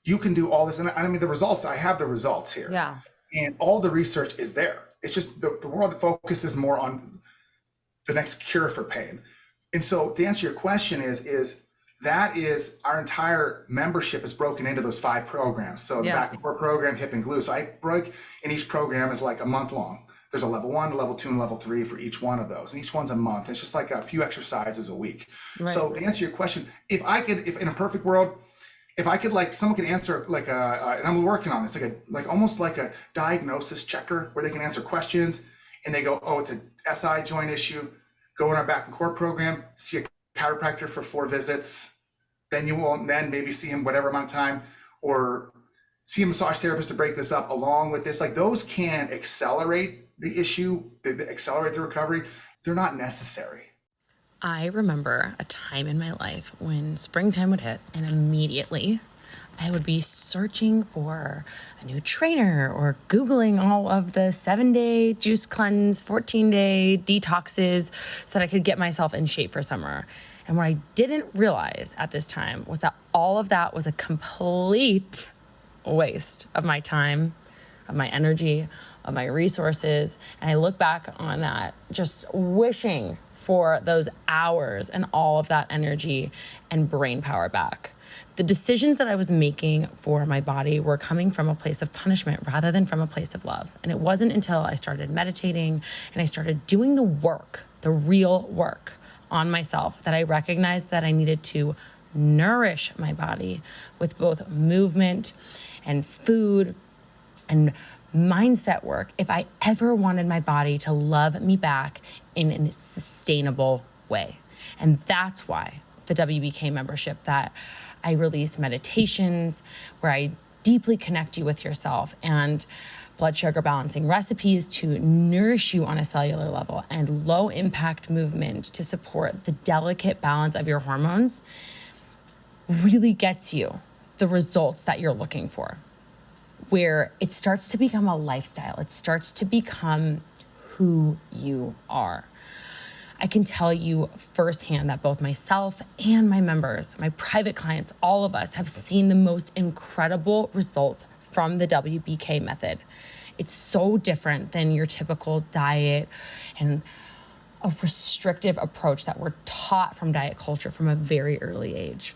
You can do all this. And I mean, the results, I have the results here. Yeah. And all the research is there. It's just the world focuses more on the next cure for pain. And so to answer your question is that is our entire membership is broken into those 5 programs. So the back and core program, hip and glue. So I break in each program is like a month long. There's a level 1, level 2, and level 3 for each one of those. And each one's a month. It's just like a few exercises a week. Right. So to answer your question, if in a perfect world, if I could someone could answer and I'm working on this, almost like a diagnosis checker where they can answer questions and they go, oh, it's a SI joint issue. Go in our back and core program, see a chiropractor for 4 visits. Then you will maybe see him whatever amount of time, or see a massage therapist to break this up along with this. Like those can accelerate the issue, they accelerate the recovery. They're not necessary. I remember a time in my life when springtime would hit and immediately I would be searching for a new trainer or Googling all of the 7-day juice cleanse, 14-day detoxes so that I could get myself in shape for summer. And what I didn't realize at this time was that all of that was a complete waste of my time, of my energy, of my resources. And I look back on that just wishing for those hours and all of that energy and brain power back. The decisions that I was making for my body were coming from a place of punishment rather than from a place of love. And it wasn't until I started meditating and I started doing the work, the real work on myself, that I recognized that I needed to nourish my body with both movement and food and mindset work if I ever wanted my body to love me back in a sustainable way. And that's why the WBK membership, that I release meditations where I deeply connect you with yourself, and blood sugar balancing recipes to nourish you on a cellular level, and low impact movement to support the delicate balance of your hormones, really gets you the results that you're looking for, where it starts to become a lifestyle. It starts to become who you are. I can tell you firsthand that both myself and my members, my private clients, all of us have seen the most incredible results from the WBK method. It's so different than your typical diet and a restrictive approach that we're taught from diet culture from a very early age.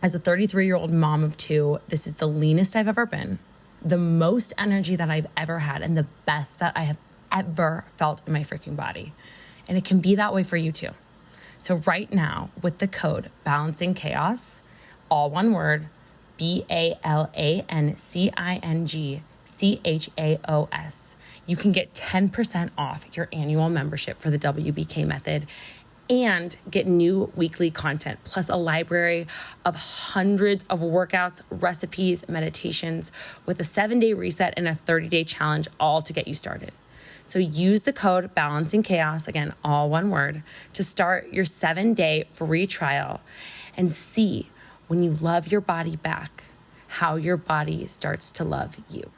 As a 33-year-old mom of 2, this is the leanest I've ever been, the most energy that I've ever had, and the best that I have ever felt in my freaking body. And it can be that way for you too. So right now, with the code Balancing Chaos, all one word, BALANCINGCHAOS. You can get 10% off your annual membership for the WBK method and get new weekly content, plus a library of hundreds of workouts, recipes, meditations, with a 7-day reset and a 30-day challenge, all to get you started. So use the code Balancing Chaos, again, all one word, to start your 7-day free trial and see, when you love your body back, how your body starts to love you.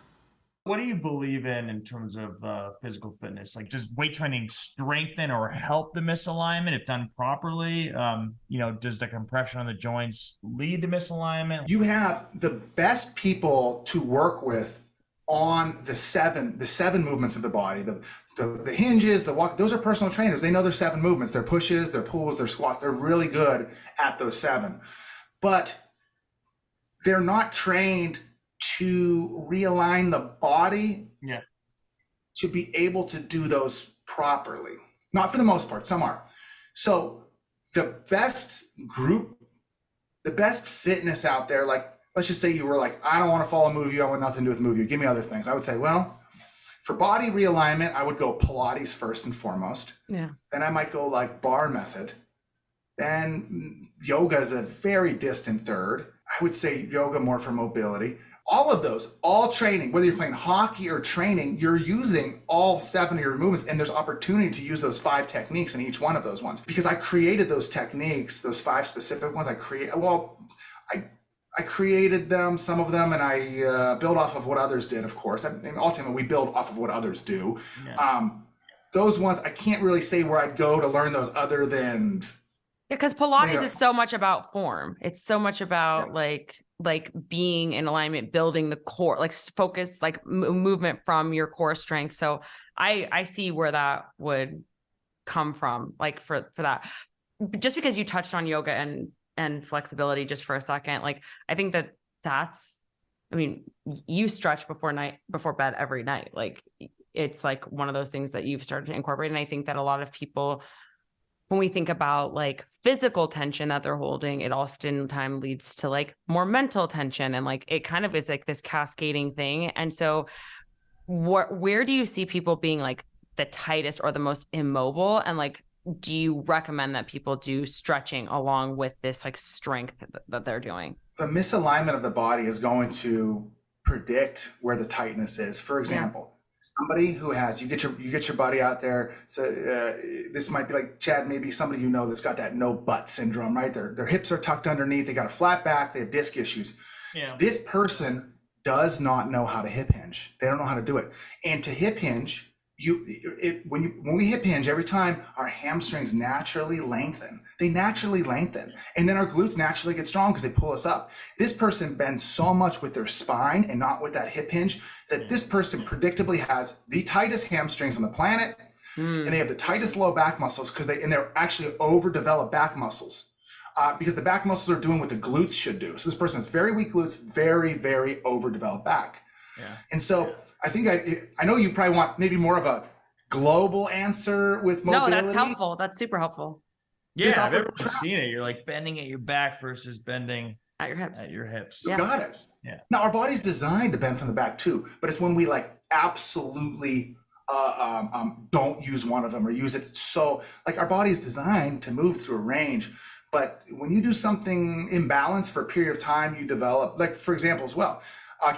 What do you believe in terms of physical fitness? Like, does weight training strengthen or help the misalignment if done properly? Does the compression on the joints lead to misalignment? You have the best people to work with on the seven movements of the body, the hinges, the walk. Those are personal trainers. They know their 7 movements, their pushes, their pulls, their squats. They're really good at those 7, but they're not trained to realign the body to be able to do those properly. Not for the most part, some are. So the best fitness out there, like, let's just say you were like, I don't want to follow MoveU, I want nothing to do with MoveU, give me other things. I would say, well, for body realignment, I would go Pilates first and foremost. Yeah. Then I might go like bar method. Then yoga is a very distant third. I would say yoga more for mobility. All of those, all training, whether you're playing hockey or training, you're using all 7 of your movements, and there's opportunity to use those 5 techniques in each one of those ones. Because I created those techniques, those 5 specific ones, I created them, some of them, and I build off of what others did, of course. And ultimately, we build off of what others do. Yeah. Those ones, I can't really say where I'd go to learn those other than... Yeah, because Pilates is so much about form. It's so much about like being in alignment, building the core, like focus, like movement from your core strength. So I see where that would come from, like for that. Just because you touched on yoga and flexibility just for a second, like I think you stretch before bed every night. Like it's like one of those things that you've started to incorporate. And I think that a lot of people, when we think about like physical tension that they're holding, it oftentimes leads to like more mental tension, and like it kind of is like this cascading thing. And so where do you see people being like the tightest or the most immobile? And like, do you recommend that people do stretching along with this like strength that they're doing? The misalignment of the body is going to predict where the tightness is. For example, somebody who has, you get your buddy out there. So this might be like Chad, maybe somebody that's got that no butt syndrome, right? Their hips are tucked underneath. They got a flat back. They have disc issues. Yeah. This person does not know how to hip hinge. They don't know how to do it. And to hip hinge, when we hip hinge, every time our hamstrings naturally lengthen. They naturally lengthen, and then our glutes naturally get strong because they pull us up. This person bends so much with their spine and not with that hip hinge that this person predictably has the tightest hamstrings on the planet, and they have the tightest low back muscles and they're actually overdeveloped back muscles because the back muscles are doing what the glutes should do. So this person has very weak glutes, very, very overdeveloped back. Yeah. And so I think I know you probably want maybe more of a global answer with mobility. No, that's helpful. That's super helpful. Yeah, I've ever seen it. You're like bending at your back versus bending at your hips. You got it. Yeah. Now our body's designed to bend from the back too, but it's when we like absolutely don't use one of them or use it. So like our body's designed to move through a range, but when you do something imbalanced for a period of time, you develop, like for example as well,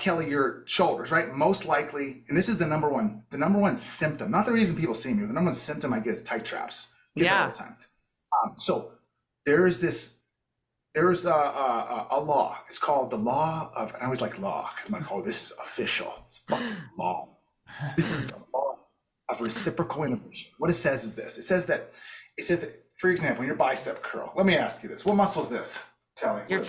Kelley, your shoulders, right? Most likely, and this is the number one symptom, not the reason people see me, the number one symptom I get is tight traps. I get that all the time. So there's a law. It's called the law of, and I always like law because I'm going to call this official. It's fucking law. This is the law of reciprocal inhibition. What it says is this. It says that, for example, your bicep curl. Let me ask you this. What muscle is this, Kelley? Your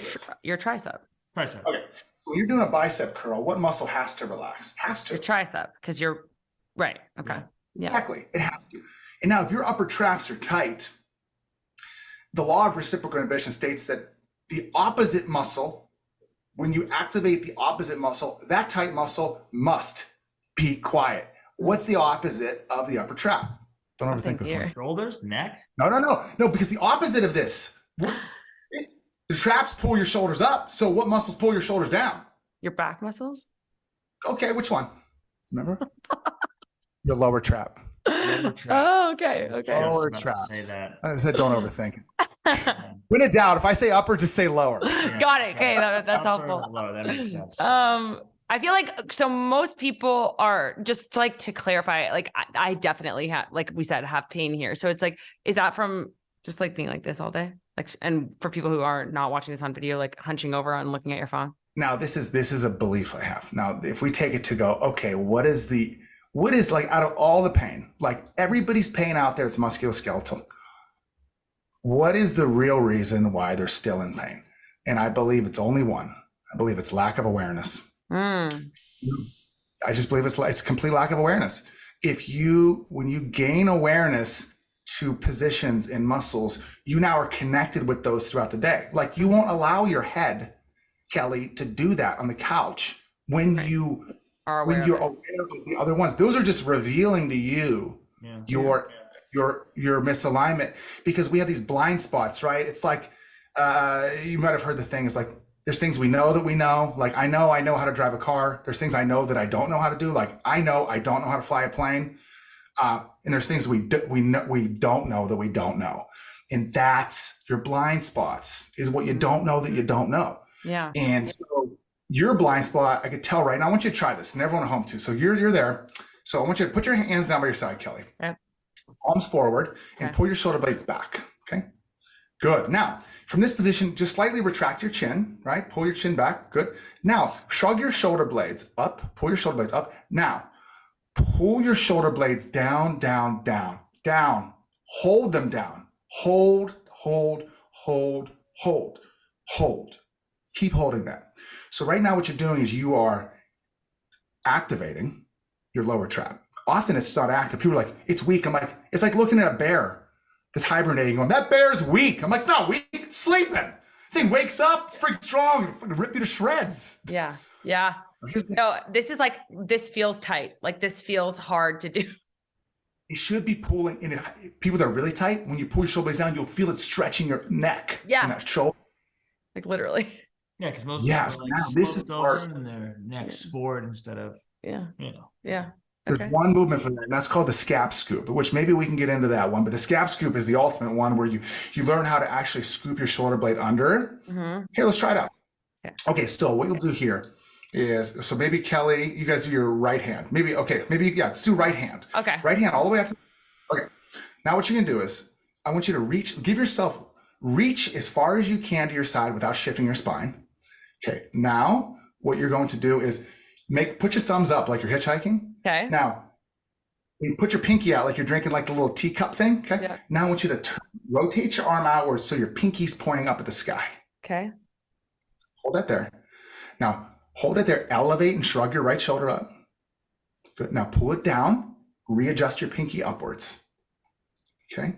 tricep. Tricep. Okay. When you're doing a bicep curl, what muscle has to relax? Your tricep, because you're right. Okay. Yeah. Exactly. It has to. And now if your upper traps are tight, the law of reciprocal inhibition states that the opposite muscle, when you activate the opposite muscle, that tight muscle must be quiet. What's the opposite of the upper trap? Don't overthink this one. Shoulders, neck? No, because the opposite of this, The traps pull your shoulders up. So what muscles pull your shoulders down? Your back muscles? Okay, which one? Remember? Your lower trap. Lower trap. Oh, okay. Okay. Lower About to trap. say that. I said don't overthink it. When in doubt, if I say upper, just say lower. Got it. Okay, that's Upper helpful. and lower, that makes sense. I feel like so most people are just like to clarify, like I definitely have, like we said, have pain here. So it's like, is that from just like being like this all day? Like, and for people who are not watching this on video, like hunching over and looking at your phone. Now this is a belief I have. Now, if we take it to go, okay, what is like out of all the pain, like everybody's pain out there, it's musculoskeletal. What is the real reason why they're still in pain? And I believe it's only one. I believe it's lack of awareness. I just believe it's complete lack of awareness. When you gain awareness to positions and muscles, you now are connected with those throughout the day. Like you won't allow your head, Kelley, to do that on the couch when you're aware of the other ones. Those are just revealing to you your misalignment, because we have these blind spots, right? It's like you might have heard the thing is like there's things we know that we know. Like I know how to drive a car. There's things I know that I don't know how to do. Like I know I don't know how to fly a plane. And there's things we don't know that we don't know. And that's your blind spots, is what you don't know that you don't know. Yeah. And so your blind spot, I could tell right now. I want you to try this, and everyone at home too. So you're there. So I want you to put your hands down by your side, Kelley. Okay. Palms forward and pull your shoulder blades back. Okay. Good. Now, from this position, just slightly retract your chin, right? Pull your chin back. Good. Now, shrug your shoulder blades up. Pull your shoulder blades up. Now, pull your shoulder blades down, down, down, down. Hold them down. Hold, hold, hold, hold, hold. Keep holding that. So right now what you're doing is you are activating your lower trap. Often it's not active. People are like, it's weak. I'm like, it's like looking at a bear that's hibernating going, that bear's weak. I'm like, it's not weak, it's sleeping. Thing wakes up, it's freaking strong, it'll rip you to shreds. Yeah. Yeah. No, this is like, this feels tight. Like this feels hard to do. It should be pulling in. People that are really tight, when you pull your shoulder blades down, you'll feel it stretching your neck. Yeah. And that shoulder. Like literally. Yeah, because most people are like now this is over and their necks forward instead of, Yeah. There's Okay. one movement for that, and that's called the scap scoop, which maybe we can get into that one. But the scap scoop is the ultimate one where you learn how to actually scoop your shoulder blade under. Here, let's try it out. Okay, so what you'll do here is, so maybe Kelley, you guys do your right hand. Maybe, let's do right hand. Okay. Right hand all the way up. Okay. Now what you're gonna do is, I want you to reach as far as you can to your side without shifting your spine. Okay. Now what you're going to do is put your thumbs up like you're hitchhiking. Okay. Now, you put your pinky out like you're drinking like the little teacup thing. Okay. Yeah. Now I want you to rotate your arm outwards so your pinky's pointing up at the sky. Okay. Hold that there. Now, hold it there. Elevate and shrug your right shoulder up. Good. Now pull it down. Readjust your pinky upwards. Okay.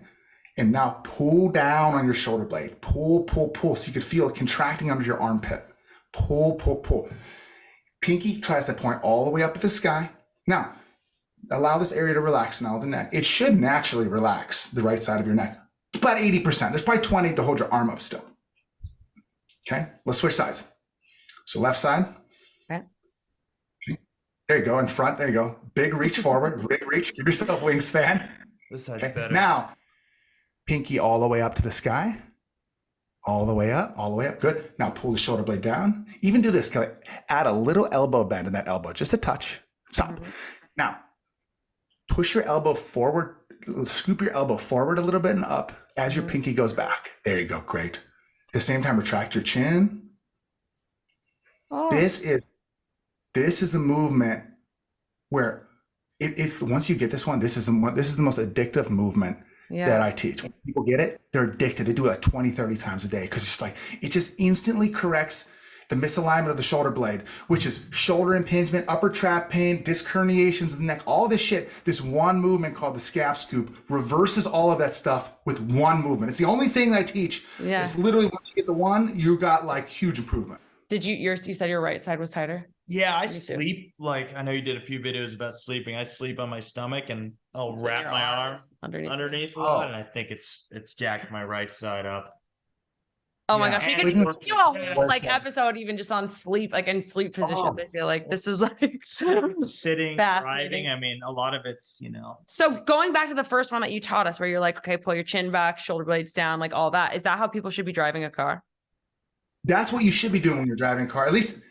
And now pull down on your shoulder blade. Pull, pull, pull. So you could feel it contracting under your armpit. Pull, pull, pull. Pinky tries to point all the way up at the sky. Now, allow this area to relax now, the neck. It should naturally relax the right side of your neck. About 80%. There's probably 20 to hold your arm up still. Okay, let's switch sides. So left side. Okay. There you go, in front, there you go. Big reach forward, big reach, give yourself a wingspan. this side's better. Now, pinky all the way up to the sky. All the way up, good. Now pull the shoulder blade down. Even do this, Kelley. Add a little elbow bend in that elbow, just a touch. Stop. Now, push your elbow forward, scoop your elbow forward a little bit and up as your pinky goes back. There you go, great. At the same time, retract your chin. Oh. This is the movement where if once you get this one, this is the most addictive movement that I teach. When people get it, they're addicted. They do it like 20, 30 times a day because it's like, it just instantly corrects the misalignment of the shoulder blade, which is shoulder impingement, upper trap pain, disc herniations of the neck, all this shit. This one movement called the scap scoop reverses all of that stuff with one movement. It's the only thing that I teach. Yeah. It's literally once you get the one, you got like huge improvement. Did you said your right side was tighter? Yeah, I sleep like, I know you did a few videos about sleeping. I sleep on my stomach and I'll wrap my arm underneath a lot, and I think it's jacked my right side up. Oh my gosh, we could Sleeping do a whole like was- episode even just on sleep, like in sleep positions. I feel like this is like Sitting, fascinating. riding. I mean, a lot of it's, So going back to the first one that you taught us, where you're like, okay, pull your chin back, shoulder blades down, like all that. Is that how people should be driving a car? That's what you should be doing when you're driving a car. At least,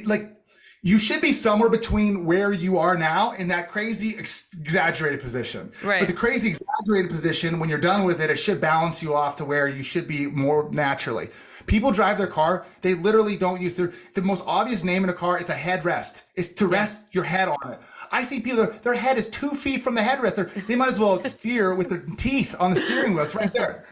like, you should be somewhere between where you are now and that crazy exaggerated position. Right. But the crazy exaggerated position, when you're done with it, it should balance you off to where you should be more naturally. People drive their car, they literally don't use the most obvious name in a car. It's a headrest. It's to rest your head on it. I see people, their head is 2 feet from the headrest. They might as well steer with their teeth on the steering wheel. It's right there.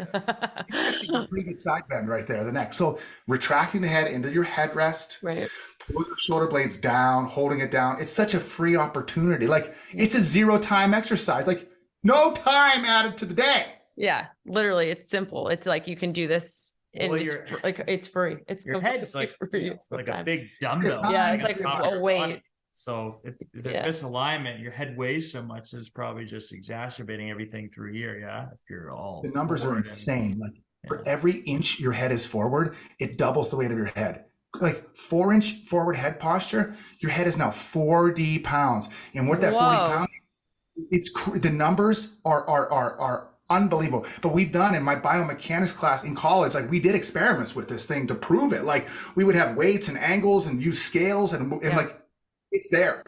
Pretty good side bend right there, the neck. So retracting the head into your headrest. Right. Pull your shoulder blades down, holding it down. It's such a free opportunity. Like, it's a 0 time exercise. Like, no time added to the day. Yeah, literally, it's simple. It's like you can do this, and Well, it's free. It's your head's like free. like a big dumbbell. Yeah, it's Like like on top of a your weight. body. So if there's Yeah. misalignment, your head weighs so much, it's probably just exacerbating everything through here. Yeah, if you're all The numbers are forward insane. Like, for Yeah. every inch your head is forward, it doubles the weight of your head. Like 4-inch forward head posture, your head is now 40 pounds. And with that Whoa. 40 pounds, the numbers are unbelievable. But we've done in my biomechanics class in college, like, we did experiments with this thing to prove it. Like, we would have weights and angles and use scales and like, it's there.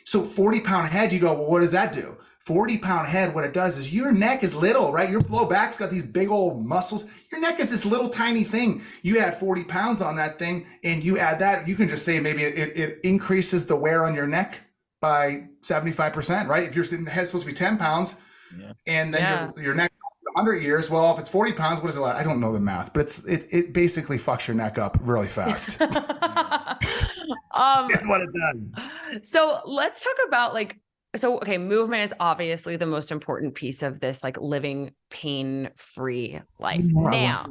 So 40-pound head, you go, well, what does that do? 40-pound head, what it does is your neck is little, right? Your low back's got these big old muscles. Your neck is this little tiny thing. You add 40 pounds on that thing and you add that, you can just say maybe it increases the wear on your neck by 75%, right? If your head's supposed to be 10 pounds and then your neck lasts 100 years, well, if it's 40 pounds, what is it like? I don't know the math, but it basically fucks your neck up really fast. It's what it does. So let's talk about okay, movement is obviously the most important piece of this, like, living pain-free life. Now,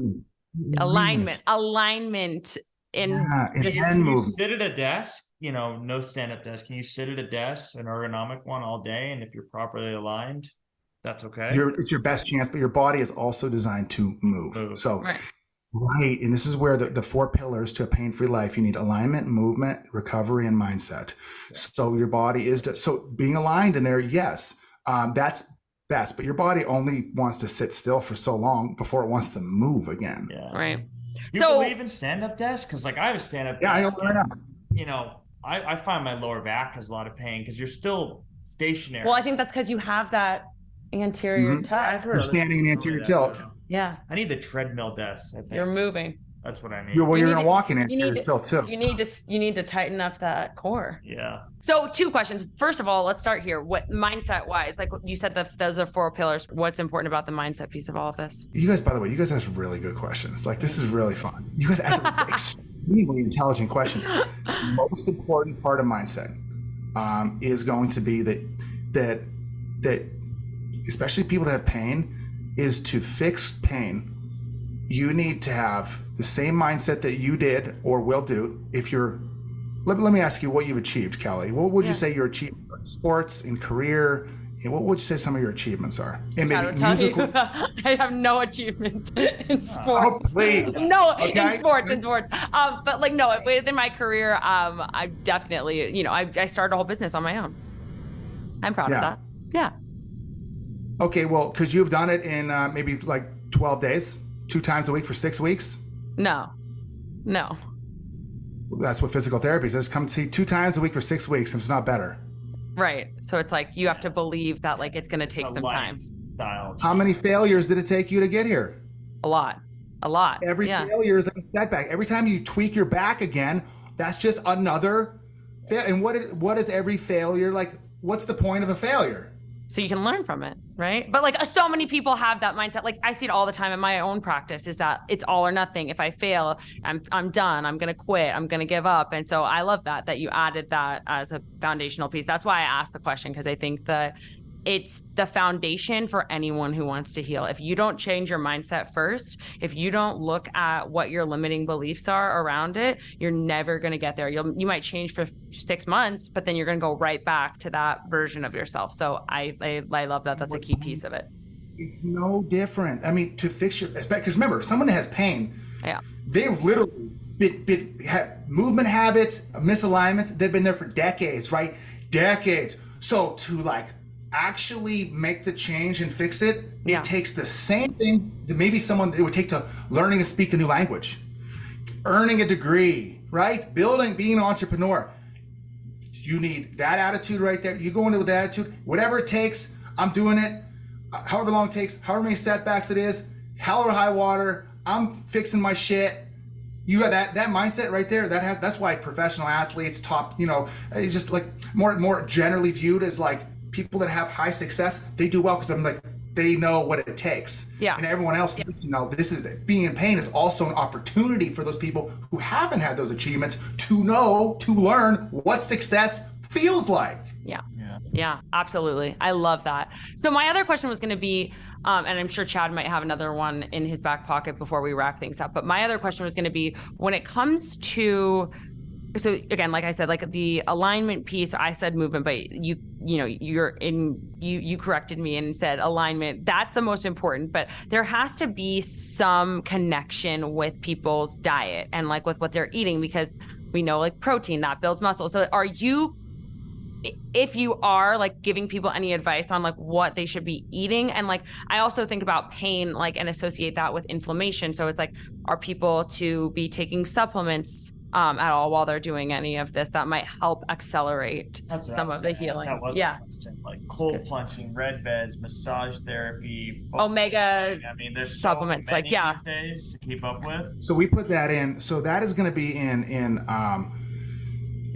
alignment in this. And you movement. sit at a desk, no stand-up desk. Can you sit at a desk, an ergonomic one, all day? And if you're properly aligned, that's okay. It's your best chance, but your body is also designed to move. So, right. And this is where the 4 pillars to a pain-free life, you need alignment, movement, recovery, and mindset. So your body is, so being aligned in there, yes, that's best, but your body only wants to sit still for so long before it wants to move again. Yeah. Right. You believe in stand-up desks? Because, like, I have a stand-up desk. I don't know. I find my lower back has a lot of pain because you're still stationary. Well, I think that's because you have that anterior tuck. I've heard You're standing in the anterior tilt. Yeah. I need the treadmill desk. I think You're moving. that's what I need. You're You going need to walk in you anterior need to- tilt too. You need to tighten up that core. Yeah. So 2 questions. First of all, let's start here. What mindset wise, like you said, those are 4 pillars. What's important about the mindset piece of all of this? You guys, by the way, you guys ask really good questions. Like, this is really fun. You guys ask extremely intelligent questions. The most important part of mindset is going to be that especially people that have pain, is to fix pain. You need to have the same mindset that you did or will do if you're. Let me ask you what you've achieved, Kelley. What would you say your achievements are in sports, in career? And what would you say some of your achievements are? And I maybe tell musical. you, I have no achievement in Oh, sports. please. No, Okay. in sports. But like, no, within my career, I definitely, I started a whole business on my own. I'm proud of that. Yeah. Okay, well, could you have done it in maybe like 12 days, 2 times a week for 6 weeks? No. That's what physical therapy says. Come see 2 times a week for 6 weeks, and it's not better. Right. So it's like you have to believe that like it's going to take It's a some time. lifestyle How many failures did it take you to get here? A lot. Every failure is like a setback. Every time you tweak your back again, that's just another fail. And what is every failure like? What's the point of a failure? So you can learn from it, right? But like so many people have that mindset. Like I see it all the time in my own practice is that it's all or nothing. If I fail, I'm done. I'm going to quit. I'm going to give up. And so I love that you added that as a foundational piece. That's why I asked the question, because I think that it's the foundation for anyone who wants to heal. If you don't change your mindset first, if you don't look at what your limiting beliefs are around it, you're never going to get there. You might change for 6 months, but then you're going to go right back to that version of yourself. So I love that. That's a key piece of it. It's no different. I mean, to fix your, because remember, someone that has pain, Yeah. They've literally had movement habits, misalignments. They've been there for decades, right? Decades. So to like actually make the change and fix it, it takes the same thing that maybe someone it would take to learning to speak a new language, earning a degree, right? Being an entrepreneur. You need that attitude right there. You go into with that attitude, whatever it takes, I'm doing it. However long it takes, however many setbacks it is, hell or high water, I'm fixing my shit. You got that mindset right there. That's why professional athletes, top, just like more generally viewed as like people that have high success, they do well because I'm like they know what it takes. Yeah. And everyone else needs to know this is being in pain is also an opportunity for those people who haven't had those achievements to learn what success feels like. Yeah, absolutely. I love that. So my other question was going to be, and I'm sure Chad might have another one in his back pocket before we wrap things up. But my other question was going to be when it comes to, so again, like I said, like the alignment piece, I said movement, but you corrected me and said alignment. That's the most important, but there has to be some connection with people's diet and like with what they're eating, because we know like protein that builds muscle. So if you are like giving people any advice on like what they should be eating, and like I also think about pain like and associate that with inflammation. So it's like, are people to be taking supplements at all while they're doing any of this that might help accelerate some of the healing? Like cold plunging, red beds, massage therapy, omega. I mean, there's supplements so many these days to keep up with. So we put that in. So that is going to be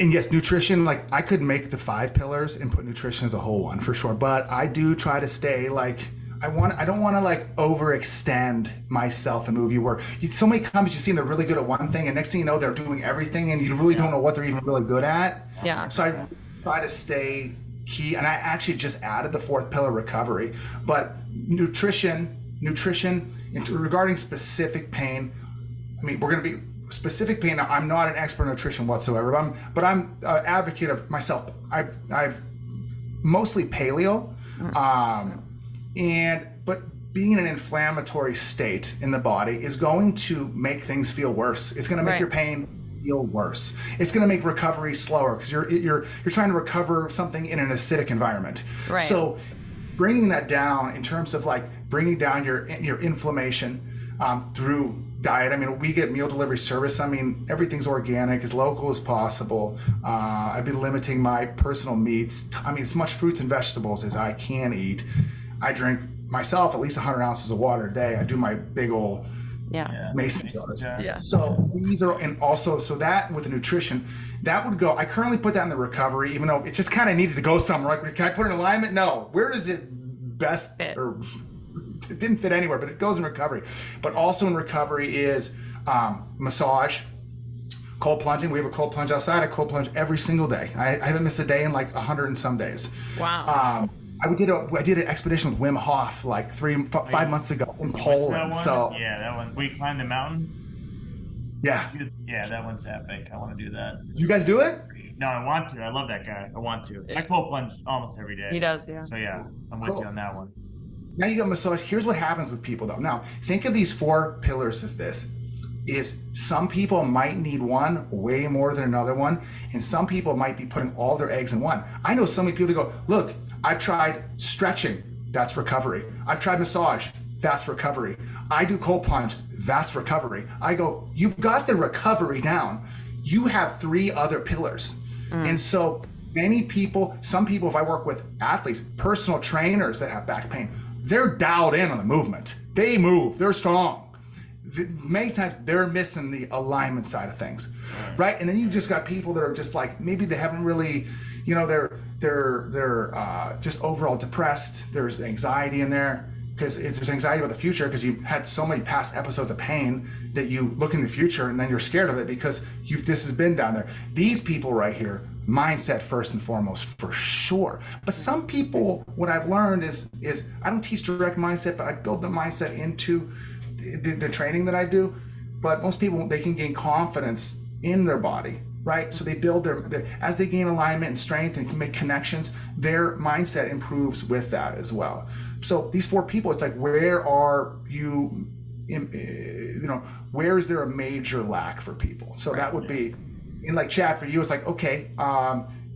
and yes, nutrition, like I could make the 5 pillars and put nutrition as a whole one for sure. But I do try to stay like, I don't want to like overextend myself in MoveU where so many companies you see they're really good at one thing and next thing you know, they're doing everything and you really don't know what they're even really good at. Yeah. So I try to stay key. And I actually just added the 4th pillar, recovery, but nutrition regarding specific pain. I mean, we're going to be specific pain. Now, I'm not an expert in nutrition whatsoever, but I'm an advocate of myself. I've mostly paleo, but being in an inflammatory state in the body is going to make things feel worse. It's going to make your pain feel worse. It's going to make recovery slower because you're trying to recover something in an acidic environment. Right. So bringing that down in terms of like bringing down your inflammation through diet. I mean, we get meal delivery service. I mean, everything's organic, as local as possible. I've been limiting my personal meats. I mean, as much fruits and vegetables as I can eat. I drink myself at least 100 ounces of water a day. I do my big old mason jars. So these are, and also, so that with the nutrition, that would go, I currently put that in the recovery, even though it just kind of needed to go somewhere. Like, can I put it in alignment? No. Where does it best fit? Or it didn't fit anywhere, but it goes in recovery. But also in recovery is massage, cold plunging. We have a cold plunge outside. I cold plunge every single day. I haven't missed a day in like 100 and some days. Wow. I did an expedition with Wim Hof like 5 months ago in Poland. So that one. We climbed the mountain. Yeah. Yeah, that one's epic. I want to do that. You guys do it? No, I want to. I love that guy. I want to. I cold plunge almost every day. He does, yeah. So yeah, I'm with you on that one. Now you got massage. Here's what happens with people though. Now think of these 4 pillars as this. Is some people might need one way more than another one, and some people might be putting all their eggs in one. I know so many people that go, look, I've tried stretching, that's recovery. I've tried massage, that's recovery. I do cold plunge, that's recovery. I go, you've got the recovery down. You have 3 other pillars. And so many people, some people, if I work with athletes, personal trainers that have back pain, they're dialed in on the movement. They move, they're strong. Many times they're missing the alignment side of things, right? And then you just got people that are just like, maybe they haven't really, they're just overall depressed. There's anxiety in there because there's anxiety about the future because you've had so many past episodes of pain that you look in the future and then you're scared of it because this has been down there. These people right here, mindset first and foremost for sure. But some people, what I've learned is I don't teach direct mindset, but I build the mindset into the training that I do. But most people, they can gain confidence in their body, right? So they build their as they gain alignment and strength and can make connections, their mindset improves with that as well. So these 4 people, it's like, where are you where is there a major lack for people? So that would be, in like Chad, for you, it's like, okay,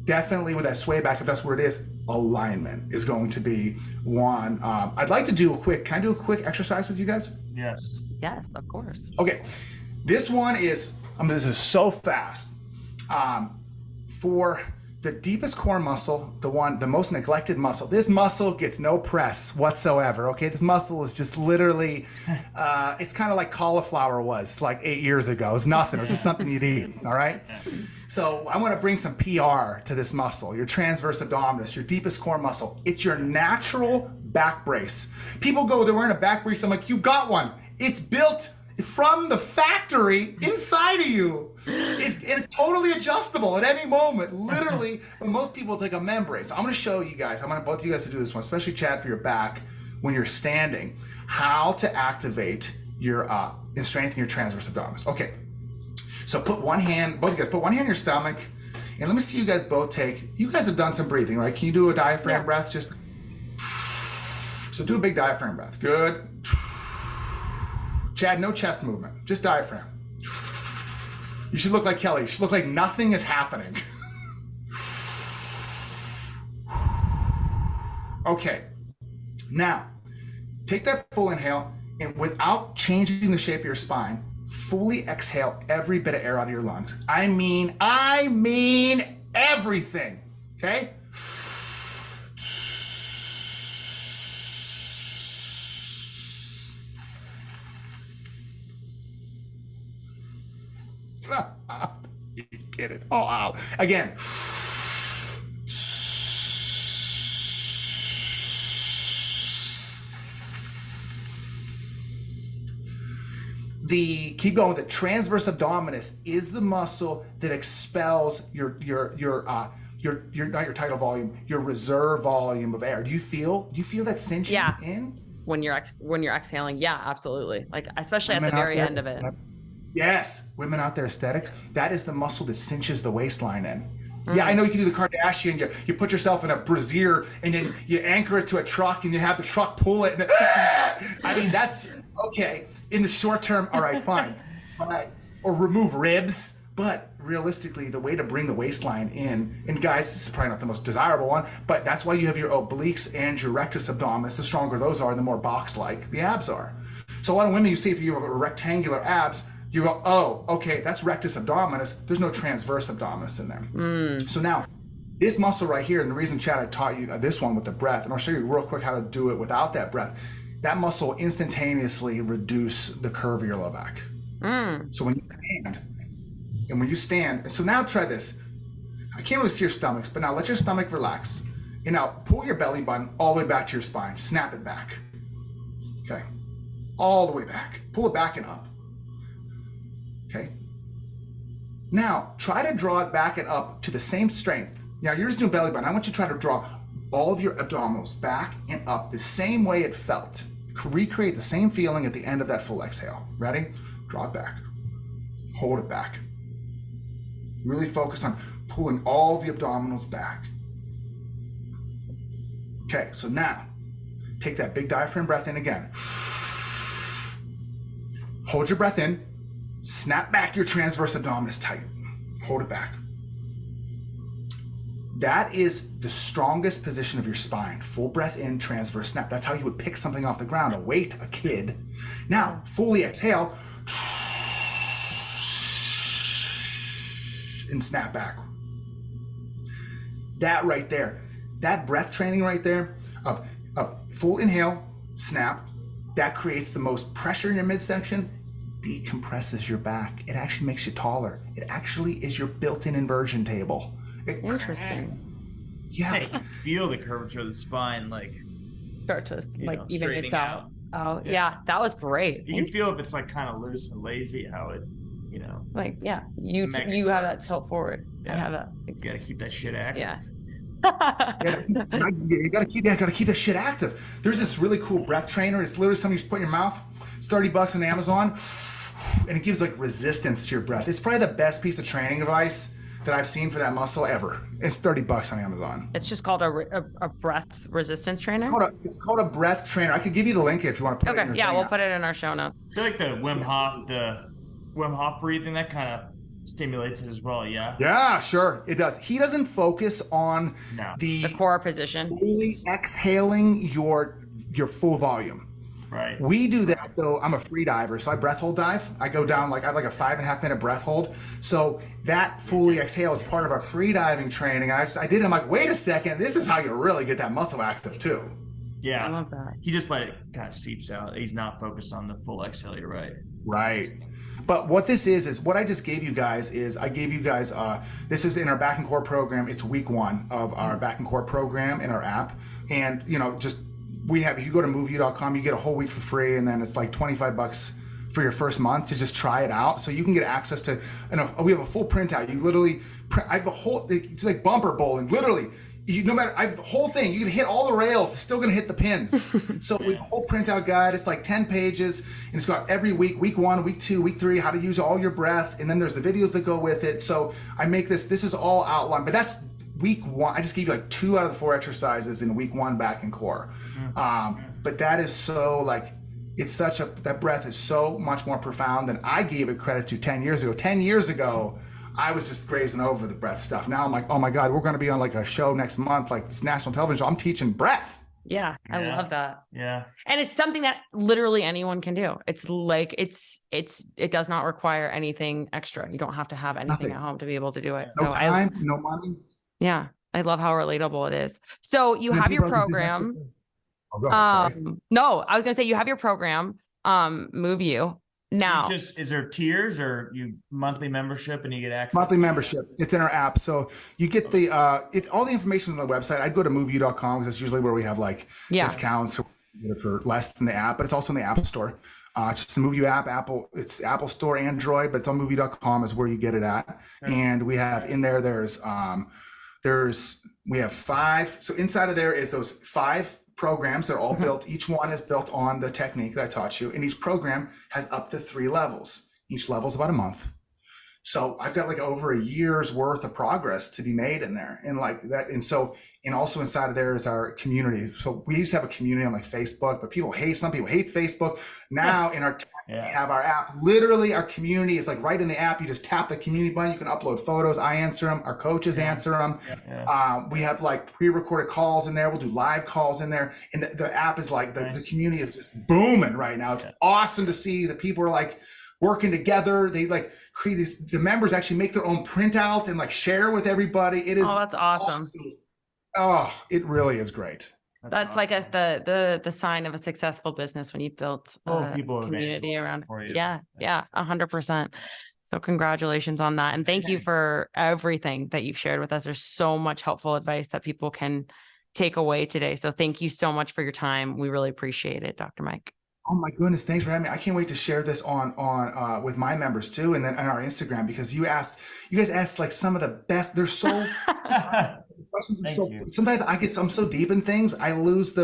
definitely with that sway back, if that's where it is, alignment is going to be one. I'd like to do can I do a quick exercise with you guys? Yes. Yes, of course. Okay, this one is, this is so fast. For the deepest core muscle, the most neglected muscle, this muscle gets no press whatsoever, okay? This muscle is just literally, it's kind of like cauliflower was like 8 years ago. It's nothing, it was just something you'd eat, all right? So I wanna bring some PR to this muscle, your transverse abdominis, your deepest core muscle. It's your natural back brace. People go, they're wearing a back brace, I'm like, you've got one. It's built from the factory inside of you. It's totally adjustable at any moment, literally. But most people, it's like a membrane. So I'm going to show you guys, I want both of you guys to do this one, especially Chad, for your back when you're standing, how to activate your and strengthen your transverse abdominis. Okay, so both of you guys put one hand on your stomach, and let me see you guys both you guys have done some breathing, right? Can you do a diaphragm breath? So do a big diaphragm breath. Good. Chad, no chest movement, just diaphragm. You should look like Kelley. You should look like nothing is happening. Okay, now take that full inhale, and without changing the shape of your spine, fully exhale every bit of air out of your lungs. I mean everything, okay? You get it all out. Again. Keep going. The transverse abdominis is the muscle that expels your not your tidal volume, your reserve volume of air. Do you feel that cinching in? When you're exhaling, yeah, absolutely. Like especially at the very end of it. Yes, women out there, aesthetics, that is the muscle that cinches the waistline in. Yeah, I know you can do the Kardashian, you put yourself in a brassiere and then you anchor it to a truck and you have the truck pull it. And I mean, that's okay. In the short term, all right, fine. Or remove ribs. But realistically, the way to bring the waistline in, and guys, this is probably not the most desirable one, but that's why you have your obliques and your rectus abdominis. The stronger those are, the more box-like the abs are. So a lot of women, you see if you have a rectangular abs, you go, oh, okay, that's rectus abdominis. There's no transverse abdominis in there. So now, this muscle right here, and the reason, Chad, I taught you this one with the breath, and I'll show you real quick how to do it without that breath. That muscle will instantaneously reduce the curve of your low back. So when you stand, so now try this. I can't really see your stomachs, but now let your stomach relax. And now pull your belly button all the way back to your spine. Snap it back. Okay, all the way back. Pull it back and up. Okay. Now, try to draw it back and up to the same strength. Now, you're just doing belly button. I want you to try to draw all of your abdominals back and up the same way it felt. Recreate the same feeling at the end of that full exhale. Ready? Draw it back. Hold it back. Really focus on pulling all the abdominals back. Okay, so now, take that big diaphragm breath in again. Hold your breath in. Snap back your transverse abdominis tight. Hold it back. That is the strongest position of your spine. Full breath in, transverse snap. That's how you would pick something off the ground, a weight, a kid. Now, fully exhale and snap back. That right there, that breath training right there, of full inhale, snap, that creates the most pressure in your midsection, decompresses your back. It actually makes you taller. It actually is your built-in inversion table. Interesting. Yeah. Hey, feel the curvature of the spine, like start to even straightening itself. Oh yeah, that was great. You can feel if it's like kind of loose and lazy, how it, like you have that tilt forward. Yeah. I have that. You gotta keep that shit active. Yeah. You gotta keep that shit active. There's this really cool breath trainer. It's literally something you just put in your mouth. It's $30 on Amazon, and it gives like resistance to your breath. It's probably the best piece of training advice that I've seen for that muscle ever. It's $30 on Amazon. It's just called a breath resistance trainer. It's called a breath trainer. I could give you the link if you want to put it in your yeah, thing. we'll put it in our show notes. I feel like the Wim Hof breathing, that kind of stimulates it as well. Yeah, sure, it does. He doesn't focus on the core position, fully exhaling your full volume. Right. We do that though. I'm a free diver, so I breath hold dive. I go down I have like a 5.5 minute breath hold. So that fully exhale is part of our free diving training. I did it. I'm like, wait a second, this is how you really get that muscle active too. Yeah, I love that. He just let it kind of seeps out. He's not focused on the full exhale. You're right. Right. But what this is what I just gave you guys is I gave you guys, this is in our back and core program. It's week 1 of our back and core program in our app. And, if you go to MoveU.com, you get a whole week for free. And then it's like $25 for your first month to just try it out. So you can get access to, we have a full printout. You literally, I have a whole, it's like bumper bowling, literally. No matter, I have the whole thing. You can hit all the rails. It's still going to hit the pins. So we have a whole printout guide. It's like 10 pages, and it's got every week 1, week 2, week 3, how to use all your breath, and then there's the videos that go with it. So I make this is all outlined, but that's week 1. I just gave you like 2 out of the 4 exercises in week 1 back and core. But that is so that breath is so much more profound than I gave it credit to 10 years ago. 10 years ago, I was just grazing over the breath stuff. Now I'm like, oh my God, we're going to be on like a show next month, like this national television show. I'm teaching breath. Yeah, I love that. Yeah. And it's something that literally anyone can do. It's like, it does not require anything extra. You don't have to have anything at home to be able to do it. No time, no money. Yeah. I love how relatable it is. So you have your program. Go ahead, No, I was going to say you have your program, MoveU. Now, is there tiers or you monthly membership and you get access? Monthly membership. It's in our app. So you get it's all the information on the website. I'd go to MoveU.com because that's usually where we have discounts for less than the app, but it's also in the App Store. Just the MoveU app, it's Apple Store, Android, but it's on MoveU.com is where you get it at. Okay. And we have in there, we have 5. So inside of there is those 5 programs. They're all built. Each one is built on the technique that I taught you. And each program has up to 3 levels. Each level is about a month. So I've got like over a year's worth of progress to be made in there. And like that. And also inside of there is our community. So we used to have a community on like Facebook, but some people hate Facebook. Now in our we have our app. Literally our community is like right in the app. You just tap the community button. You can upload photos. I answer them. Our coaches answer them. We have like pre-recorded calls in there. We'll do live calls in there. And the app is like, the community is just booming right now. It's awesome to see that people are like working together. They like create the members actually make their own printouts and like share with everybody. It is. Oh, that's awesome. Oh, it really is great. That's like the sign of a successful business when you've built a community around. Yeah, 100%. So congratulations on that. And thank you for everything that you've shared with us. There's so much helpful advice that people can take away today. So thank you so much for your time. We really appreciate it, Dr. Mike. Oh my goodness, thanks for having me. I can't wait to share this on with my members too, and then on our Instagram, because you guys asked like some of the best. They're so questions. Sometimes I'm so deep in things, I lose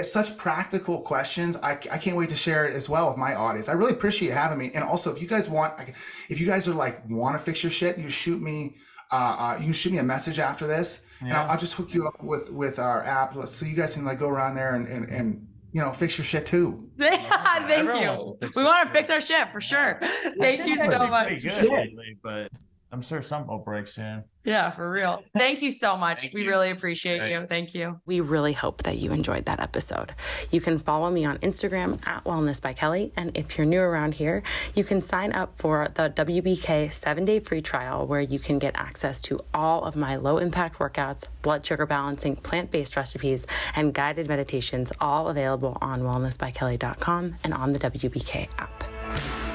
such practical questions. I can't wait to share it as well with my audience. I really appreciate having me. And also, if you guys are like want to fix your shit, you shoot me. You can shoot me a message after this, and I'll just hook you up with our app, so you guys can like go around there and fix your shit too. Thank you. We want to fix our shit for sure. Thank you so much. Pretty good lately, but I'm sure some will break soon. Yeah, for real. Thank you so much. We really appreciate you. Thank you. We really hope that you enjoyed that episode. You can follow me on Instagram at Wellness by Kelley. And if you're new around here, you can sign up for the WBK 7-day free trial, where you can get access to all of my low impact workouts, blood sugar balancing, plant-based recipes, and guided meditations, all available on wellnessbykelly.com and on the WBK app.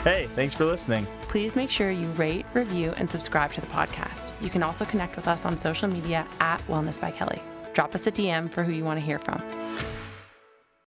Hey, thanks for listening. Please make sure you rate, review, and subscribe to the podcast. You can also connect with us on social media at Wellness by Kelley. Drop us a DM for who you want to hear from.